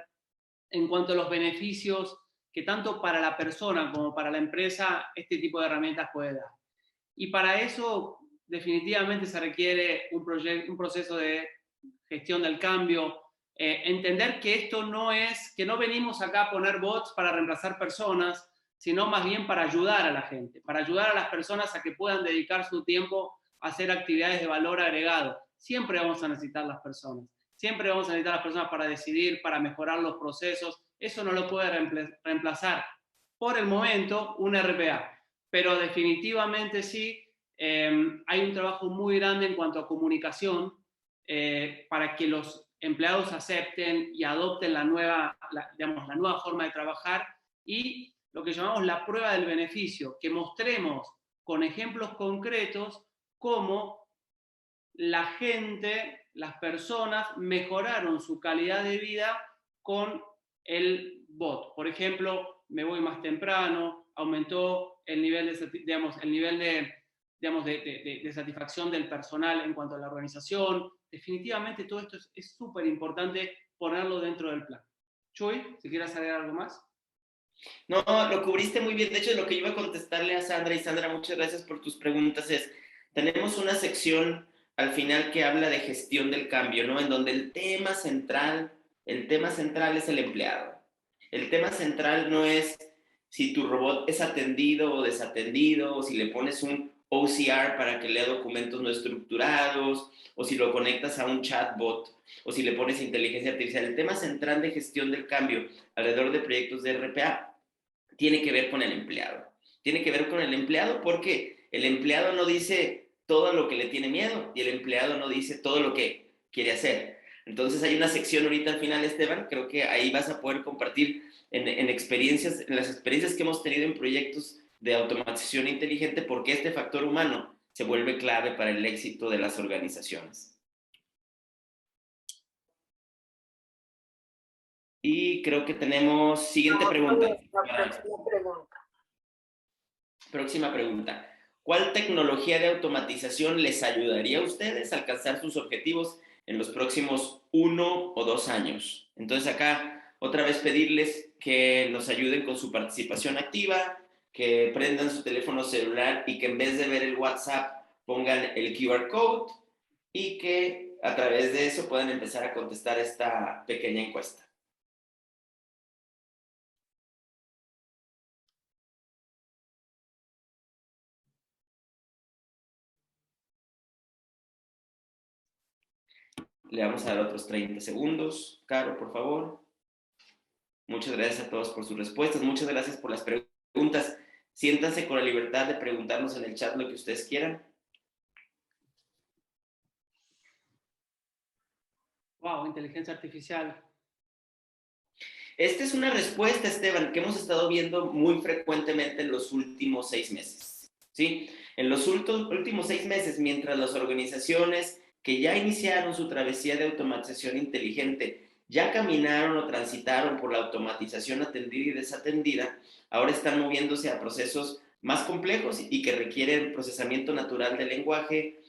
en cuanto a los beneficios que tanto para la persona como para la empresa este tipo de herramientas puede dar. Y para eso definitivamente se requiere un proceso de gestión del cambio, entender que esto no es, que no venimos acá a poner bots para reemplazar personas, sino más bien para ayudar a la gente, para ayudar a las personas a que puedan dedicar su tiempo a hacer actividades de valor agregado. Siempre vamos a necesitar las personas, siempre vamos a necesitar las personas para decidir, para mejorar los procesos. Eso no lo puede reemplazar por el momento un RPA, pero definitivamente sí, hay un trabajo muy grande en cuanto a comunicación para que los empleados acepten y adopten la nueva forma de trabajar y lo que llamamos la prueba del beneficio, que mostremos con ejemplos concretos cómo la gente, las personas mejoraron su calidad de vida con el bot. Por ejemplo, me voy más temprano, aumentó el nivel de satisfacción del personal en cuanto a la organización. Definitivamente todo esto es súper importante ponerlo dentro del plan. Chuy, si quieres agregar algo más. No, lo cubriste muy bien. De hecho, lo que iba a contestarle a Sandra, y Sandra, muchas gracias por tus preguntas, tenemos una sección al final que habla de gestión del cambio, ¿no? En donde el tema central es el empleado. El tema central no es si tu robot es atendido o desatendido, o si le pones un OCR para que lea documentos no estructurados, o si lo conectas a un chatbot, o si le pones inteligencia artificial. El tema central de gestión del cambio alrededor de proyectos de RPA tiene que ver con el empleado. Tiene que ver con el empleado porque el empleado no dice todo lo que le tiene miedo y el empleado no dice todo lo que quiere hacer. Entonces hay una sección ahorita al final, Esteban, creo que ahí vas a poder compartir en las experiencias que hemos tenido en proyectos de automatización inteligente, porque este factor humano se vuelve clave para el éxito de las organizaciones. Y creo que tenemos siguiente pregunta. Próxima pregunta. ¿Cuál tecnología de automatización les ayudaría a ustedes a alcanzar sus objetivos en los próximos 1 o 2 años? Entonces acá otra vez pedirles que nos ayuden con su participación activa, que prendan su teléfono celular y que en vez de ver el WhatsApp pongan el QR code y que a través de eso puedan empezar a contestar esta pequeña encuesta. Le vamos a dar otros 30 segundos. Caro, por favor. Muchas gracias a todos por sus respuestas. Muchas gracias por las preguntas. Siéntanse con la libertad de preguntarnos en el chat lo que ustedes quieran. Wow, inteligencia artificial. Esta es una respuesta, Esteban, que hemos estado viendo muy frecuentemente en los últimos 6 meses. ¿Sí? En los últimos 6 meses, mientras las organizaciones que ya iniciaron su travesía de automatización inteligente ya caminaron o transitaron por la automatización atendida y desatendida, ahora están moviéndose a procesos más complejos y que requieren procesamiento natural del lenguaje.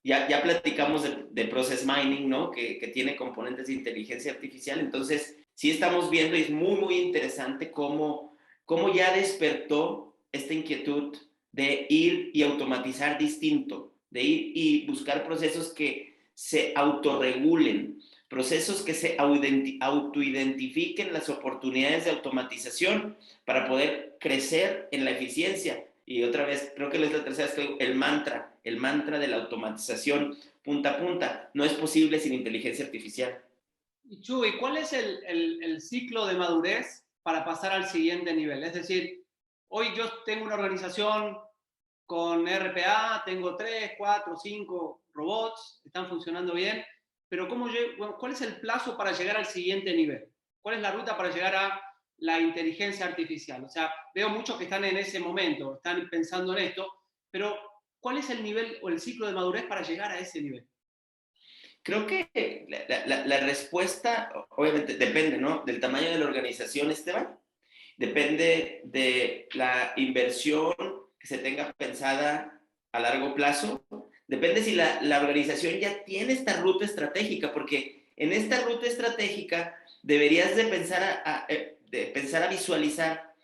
Ya platicamos de process mining, ¿no? Que tiene componentes de inteligencia artificial. Entonces, sí estamos viendo, y es muy, muy interesante cómo ya despertó esta inquietud de ir y automatizar distinto, de ir y buscar procesos que se autorregulen, procesos que se autoidentifiquen las oportunidades de automatización para poder crecer en la eficiencia. Y otra vez, creo que es la tercera vez que el mantra de la automatización punta a punta, no es posible sin inteligencia artificial. Y Chuy, ¿cuál es el ciclo de madurez para pasar al siguiente nivel? Es decir, hoy yo tengo una organización con RPA, tengo 3, 4, 5 robots, están funcionando bien, pero ¿cuál es el plazo para llegar al siguiente nivel? ¿Cuál es la ruta para llegar a la inteligencia artificial? O sea, veo muchos que están en ese momento, están pensando en esto, pero ¿cuál es el nivel o el ciclo de madurez para llegar a ese nivel? Creo que la respuesta, obviamente, depende, ¿no? Del tamaño de la organización, Esteban, depende de la inversión que se tenga pensada a largo plazo, depende si la organización ya tiene esta ruta estratégica, porque en esta ruta estratégica deberías de pensar a visualizar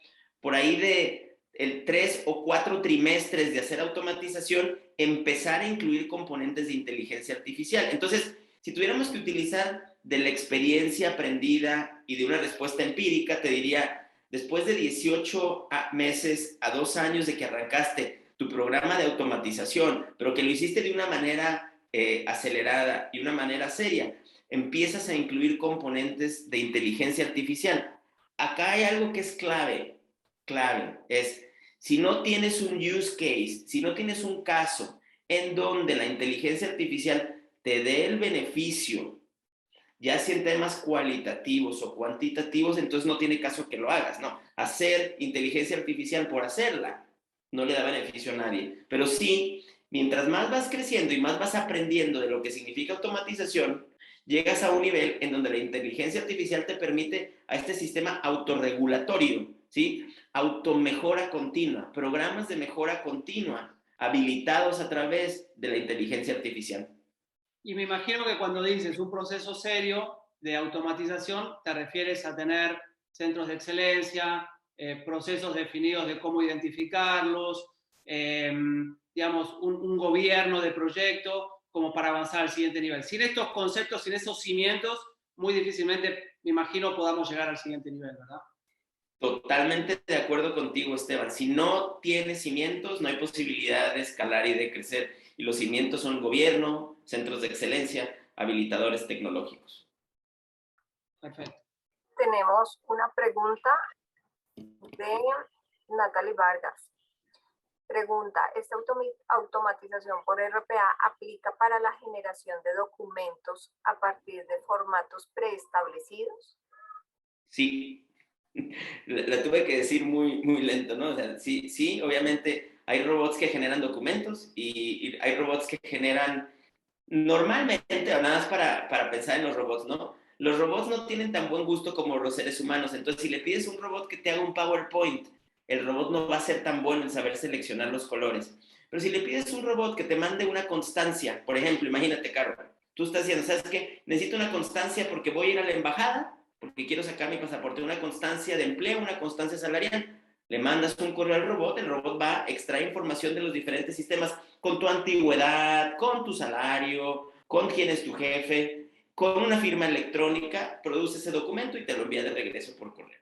por ahí de el 3 o 4 trimestres de hacer automatización, empezar a incluir componentes de inteligencia artificial. Entonces, si tuviéramos que utilizar de la experiencia aprendida y de una respuesta empírica, te diría, después de 18 meses a 2 años de que arrancaste tu programa de automatización, pero que lo hiciste de una manera acelerada y una manera seria, empiezas a incluir componentes de inteligencia artificial. Acá hay algo que es clave, es si no tienes un use case, si no tienes un caso en donde la inteligencia artificial te dé el beneficio, ya sea en temas cualitativos o cuantitativos, entonces no tiene caso que lo hagas, ¿no? Hacer inteligencia artificial por hacerla no le da beneficio a nadie, pero sí, mientras más vas creciendo y más vas aprendiendo de lo que significa automatización, llegas a un nivel en donde la inteligencia artificial te permite a este sistema autorregulatorio, ¿sí? Automejora continua, programas de mejora continua habilitados a través de la inteligencia artificial. Y me imagino que cuando dices un proceso serio de automatización, te refieres a tener centros de excelencia, procesos definidos de cómo identificarlos, digamos, un gobierno de proyecto como para avanzar al siguiente nivel. Sin estos conceptos, sin esos cimientos, muy difícilmente, me imagino, podamos llegar al siguiente nivel, ¿verdad? Totalmente de acuerdo contigo, Esteban. Si no tienes cimientos, no hay posibilidad de escalar y de crecer. Y los cimientos son gobierno, centros de excelencia, habilitadores tecnológicos. Perfecto. Tenemos una pregunta de Natalie Vargas. Pregunta, ¿esta automatización por RPA aplica para la generación de documentos a partir de formatos preestablecidos? Sí, la tuve que decir muy, muy lento, ¿no? O sea, sí, obviamente hay robots que generan documentos y hay robots que generan, normalmente, nada más para pensar en los robots, ¿no? Los robots no tienen tan buen gusto como los seres humanos, entonces si le pides a un robot que te haga un PowerPoint, el robot no va a ser tan bueno en saber seleccionar los colores. Pero si le pides a un robot que te mande una constancia, por ejemplo, imagínate, Caro, tú estás diciendo, ¿sabes qué? Necesito una constancia porque voy a ir a la embajada, porque quiero sacar mi pasaporte, una constancia de empleo, una constancia salarial. Le mandas un correo al robot, el robot va a extraer información de los diferentes sistemas con tu antigüedad, con tu salario, con quién es tu jefe, con una firma electrónica, produce ese documento y te lo envía de regreso por correo.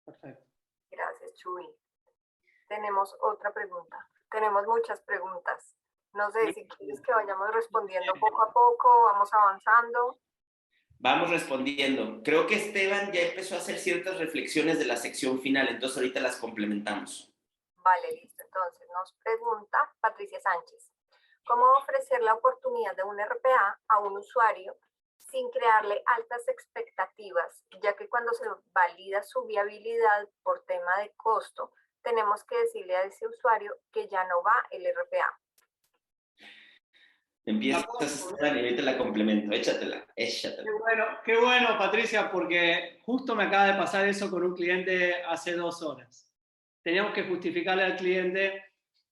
Perfecto. Gracias, Chuy. Tenemos otra pregunta. Tenemos muchas preguntas. No sé si quieres que vayamos respondiendo poco a poco, vamos avanzando. Vamos respondiendo. Creo que Esteban ya empezó a hacer ciertas reflexiones de la sección final, entonces ahorita las complementamos. Vale, listo. Entonces nos pregunta Patricia Sánchez, ¿cómo ofrecer la oportunidad de un RPA a un usuario sin crearle altas expectativas, ya que cuando se valida su viabilidad por tema de costo, tenemos que decirle a ese usuario que ya no va el RPA? Empiezas, Esteban, y ahorita la complemento. Échatela. Qué bueno, Patricia, porque justo me acaba de pasar eso con un cliente hace 2 horas. Teníamos que justificarle al cliente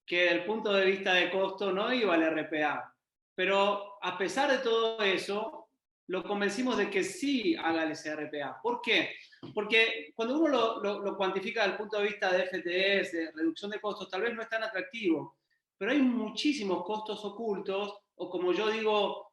que desde el punto de vista de costo no iba al RPA. Pero a pesar de todo eso, lo convencimos de que sí haga el RPA. ¿Por qué? Porque cuando uno lo cuantifica desde el punto de vista de FTEs, de reducción de costos, tal vez no es tan atractivo, pero hay muchísimos costos ocultos, o como yo digo,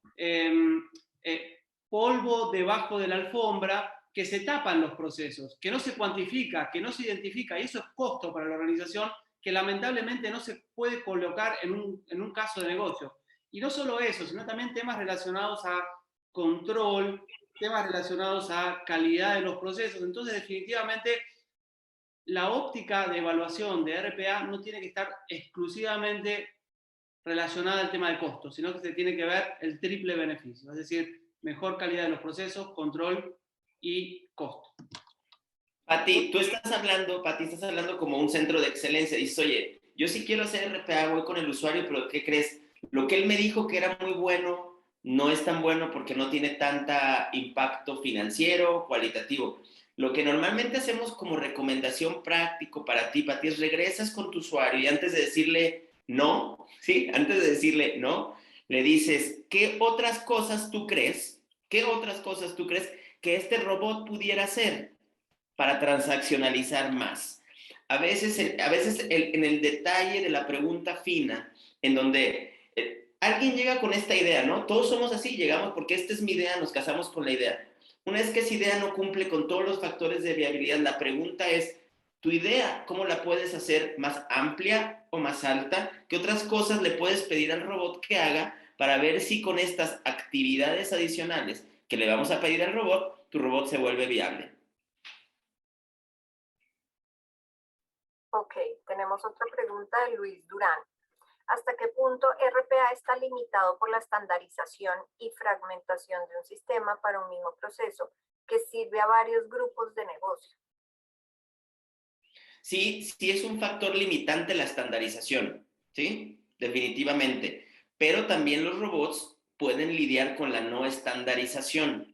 polvo debajo de la alfombra, que se tapan los procesos, que no se cuantifica, que no se identifica, y eso es costo para la organización que lamentablemente no se puede colocar en un caso de negocio. Y no solo eso, sino también temas relacionados a control, temas relacionados a calidad de los procesos. Entonces, definitivamente, la óptica de evaluación de RPA no tiene que estar exclusivamente relacionada al tema de costo, sino que se tiene que ver el triple beneficio, es decir, mejor calidad de los procesos, control y costo. Pati, estás hablando como un centro de excelencia. Dices, oye, yo sí quiero hacer RPA, voy con el usuario, pero ¿qué crees? Lo que él me dijo que era muy bueno no es tan bueno porque no tiene tanta impacto financiero, cualitativo. Lo que normalmente hacemos como recomendación práctico para ti, Pati, es regresas con tu usuario y antes de decirle no, ¿sí? Antes de decirle no, le dices, ¿qué otras cosas tú crees? ¿Qué otras cosas tú crees que este robot pudiera hacer para transaccionalizar más? En el detalle de la pregunta fina, en donde alguien llega con esta idea, ¿no? Todos somos así, llegamos porque esta es mi idea, nos casamos con la idea. Una vez que esa idea no cumple con todos los factores de viabilidad, la pregunta es, ¿tu idea cómo la puedes hacer más amplia o más alta? ¿Qué otras cosas le puedes pedir al robot que haga para ver si con estas actividades adicionales que le vamos a pedir al robot, tu robot se vuelve viable? Ok, tenemos otra pregunta de Luis Durán. ¿Hasta qué punto RPA está limitado por la estandarización y fragmentación de un sistema para un mismo proceso que sirve a varios grupos de negocio? Sí, sí es un factor limitante la estandarización, ¿sí? Definitivamente. Pero también los robots pueden lidiar con la no estandarización.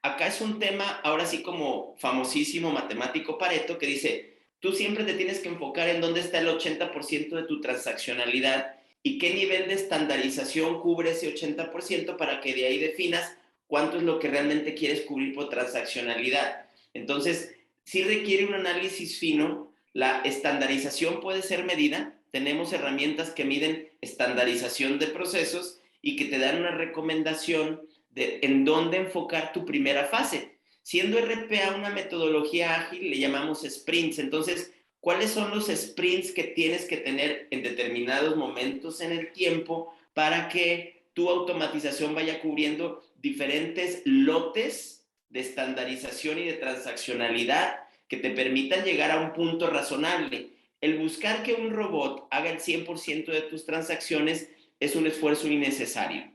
Acá es un tema, ahora sí como famosísimo matemático Pareto, que dice, tú siempre te tienes que enfocar en dónde está el 80% de tu transaccionalidad y qué nivel de estandarización cubre ese 80% para que de ahí definas cuánto es lo que realmente quieres cubrir por transaccionalidad. Entonces, sí requiere un análisis fino. La estandarización puede ser medida. Tenemos herramientas que miden estandarización de procesos y que te dan una recomendación de en dónde enfocar tu primera fase. Siendo RPA una metodología ágil, le llamamos sprints. Entonces, ¿cuáles son los sprints que tienes que tener en determinados momentos en el tiempo para que tu automatización vaya cubriendo diferentes lotes de estandarización y de transaccionalidad que te permitan llegar a un punto razonable? El buscar que un robot haga el 100% de tus transacciones es un esfuerzo innecesario.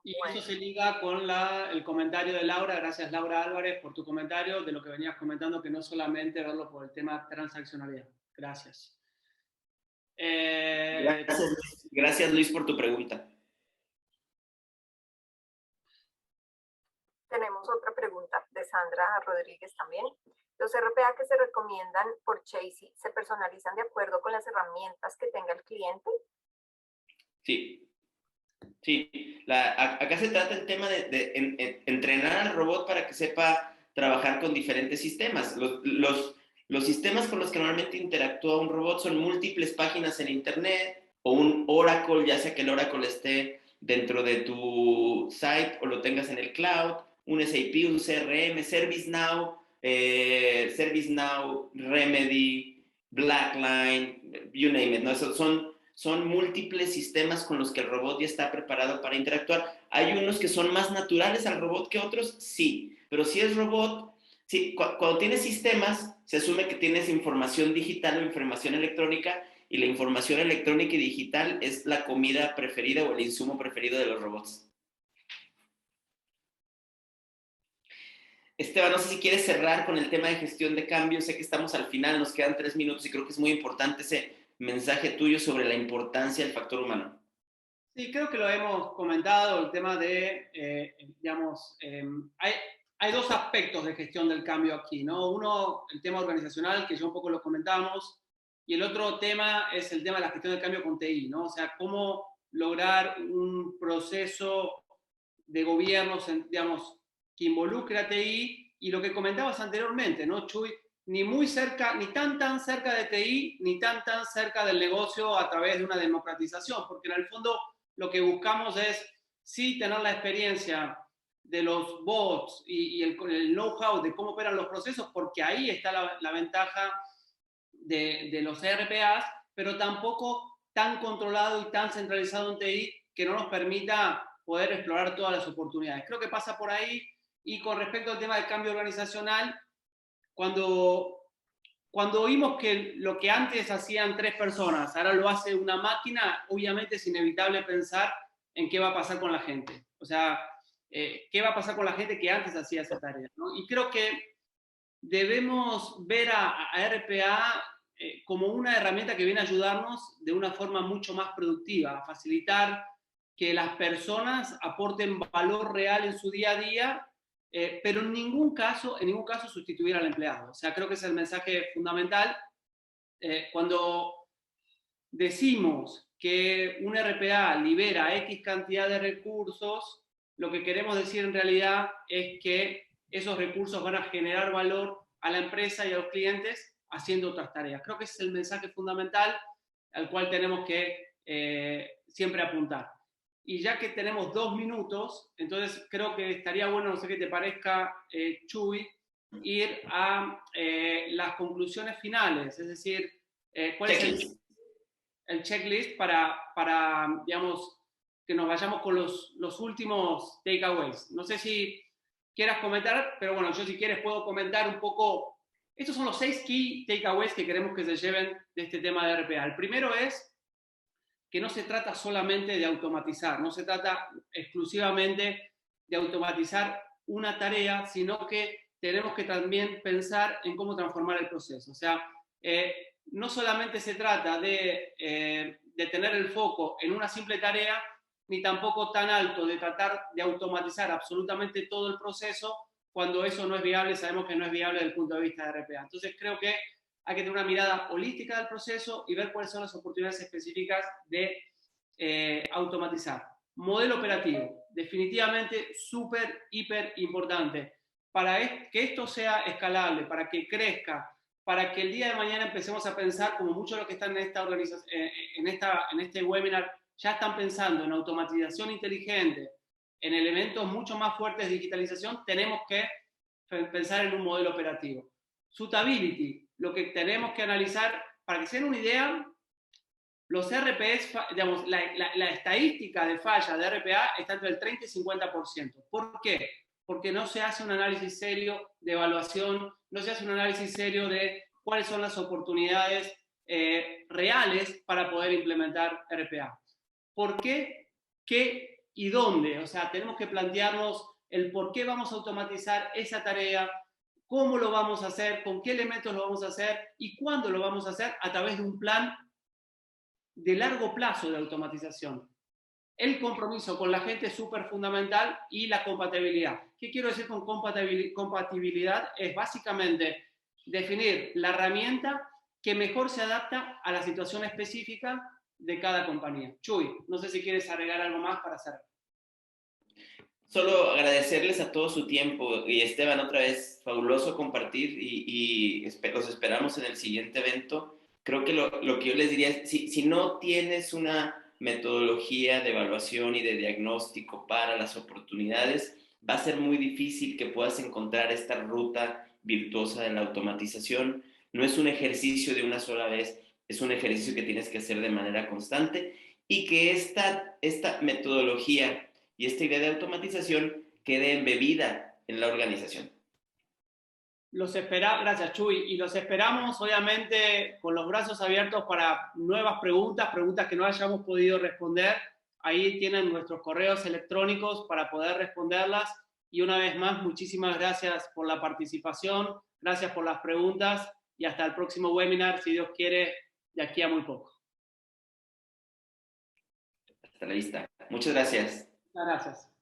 Y eso Bueno, se liga con el comentario de Laura. Gracias, Laura Álvarez, por tu comentario de lo que venías comentando, que no solamente verlo por el tema transaccionalidad. Gracias. Gracias, Luis, por tu pregunta. tenemos otra pregunta de Sandra Rodríguez también. ¿Los RPA que se recomiendan por Chasey se personalizan de acuerdo con las herramientas que tenga el cliente? Sí. Sí, acá se trata el tema de entrenar al robot para que sepa trabajar con diferentes sistemas. Los sistemas con los que normalmente interactúa un robot son múltiples páginas en Internet o un Oracle, ya sea que el Oracle esté dentro de tu site o lo tengas en el cloud, un SAP, un CRM, ServiceNow, Remedy, Blackline, you name it, ¿no? Esos son múltiples sistemas con los que el robot ya está preparado para interactuar. Hay unos que son más naturales al robot que otros, sí, pero si es robot, sí, cuando tienes sistemas, se asume que tienes información digital o información electrónica, y la información electrónica y digital es la comida preferida o el insumo preferido de los robots. Esteban, no sé si quieres cerrar con el tema de gestión de cambios. Sé que estamos al final, nos quedan 3 minutos y creo que es muy importante ese mensaje tuyo sobre la importancia del factor humano. Sí, creo que lo hemos comentado, el tema de, hay dos aspectos de gestión del cambio aquí, ¿no? Uno, el tema organizacional, que ya un poco lo comentamos, y el otro tema es el tema de la gestión del cambio con TI, ¿no? O sea, cómo lograr un proceso de gobierno, digamos, que involucre a TI, y lo que comentabas anteriormente, ¿no, Chuy? Ni muy cerca, ni tan cerca de TI, ni tan know-how del negocio a través de una democratización, porque en el fondo lo que buscamos es sí tener la experiencia de los bots y el know-how de cómo operan los procesos, porque ahí está la ventaja de los RPAs, pero tampoco tan controlado y tan centralizado en TI que no nos permita poder explorar todas las oportunidades. Creo que pasa por ahí. Y con respecto al tema del cambio organizacional, cuando oímos que lo que antes hacían 3 personas, ahora lo hace una máquina, obviamente es inevitable pensar en qué va a pasar con la gente. O sea, qué va a pasar con la gente que antes hacía esa tarea, ¿no? Y creo que debemos ver a RPA como una herramienta que viene a ayudarnos de una forma mucho más productiva, a facilitar que las personas aporten valor real en su día a día, pero en ningún caso sustituir al empleado. O sea, creo que es el mensaje fundamental. Cuando decimos que un RPA libera X cantidad de recursos, lo que queremos decir en realidad es que esos recursos van a generar valor a la empresa y a los clientes haciendo otras tareas. Creo que ese es el mensaje fundamental al cual tenemos que siempre apuntar. Y ya que tenemos 2 minutos, entonces creo que estaría bueno, no sé qué te parezca, Chuy, ir a las conclusiones finales, es decir, cuál es el checklist para, digamos, que nos vayamos con los últimos takeaways. No sé si quieras comentar, pero bueno, yo si quieres puedo comentar un poco. Estos son los 6 key takeaways que queremos que se lleven de este tema de RPA. El primero es que no se trata solamente de automatizar, no se trata exclusivamente de automatizar una tarea, sino que tenemos que también pensar en cómo transformar el proceso. O sea, no solamente se trata de tener el foco en una simple tarea, ni tampoco tan alto de tratar de automatizar absolutamente todo el proceso cuando eso no es viable, sabemos que no es viable desde el punto de vista de RPA. Entonces creo que hay que tener una mirada holística del proceso y ver cuáles son las oportunidades específicas de automatizar. Modelo operativo, definitivamente súper, hiper importante. Para que esto sea escalable, para que crezca, para que el día de mañana empecemos a pensar, como muchos de los que están en esta organización, en este webinar, ya están pensando en automatización inteligente, en elementos mucho más fuertes de digitalización, tenemos que pensar en un modelo operativo. Suitability, lo que tenemos que analizar, para que se den una idea, los RPs, digamos, la estadística de falla de RPA está entre el 30 y 50%. ¿Por qué? Porque no se hace un análisis serio de evaluación, no se hace un análisis serio de cuáles son las oportunidades reales para poder implementar RPA. ¿Por qué? ¿Qué y dónde? O sea, tenemos que plantearnos el por qué vamos a automatizar esa tarea, cómo lo vamos a hacer, con qué elementos lo vamos a hacer y cuándo lo vamos a hacer a través de un plan de largo plazo de automatización. El compromiso con la gente es súper fundamental y la compatibilidad. ¿Qué quiero decir con compatibilidad? Es básicamente definir la herramienta que mejor se adapta a la situación específica de cada compañía. Chuy, no sé si quieres agregar algo más para hacer. Solo agradecerles a todo su tiempo y Esteban, otra vez, fabuloso compartir y los esperamos en el siguiente evento. Creo que lo que yo les diría es, si no tienes una metodología de evaluación y de diagnóstico para las oportunidades, va a ser muy difícil que puedas encontrar esta ruta virtuosa de la automatización. No es un ejercicio de una sola vez, es un ejercicio que tienes que hacer de manera constante y que esta metodología y esta idea de automatización quede embebida en la organización. Gracias, Chuy, y los esperamos obviamente con los brazos abiertos para nuevas preguntas que no hayamos podido responder. Ahí tienen nuestros correos electrónicos para poder responderlas. Y una vez más, muchísimas gracias por la participación, gracias por las preguntas y hasta el próximo webinar, si Dios quiere, de aquí a muy poco. Hasta la vista. Muchas gracias. Muchas gracias.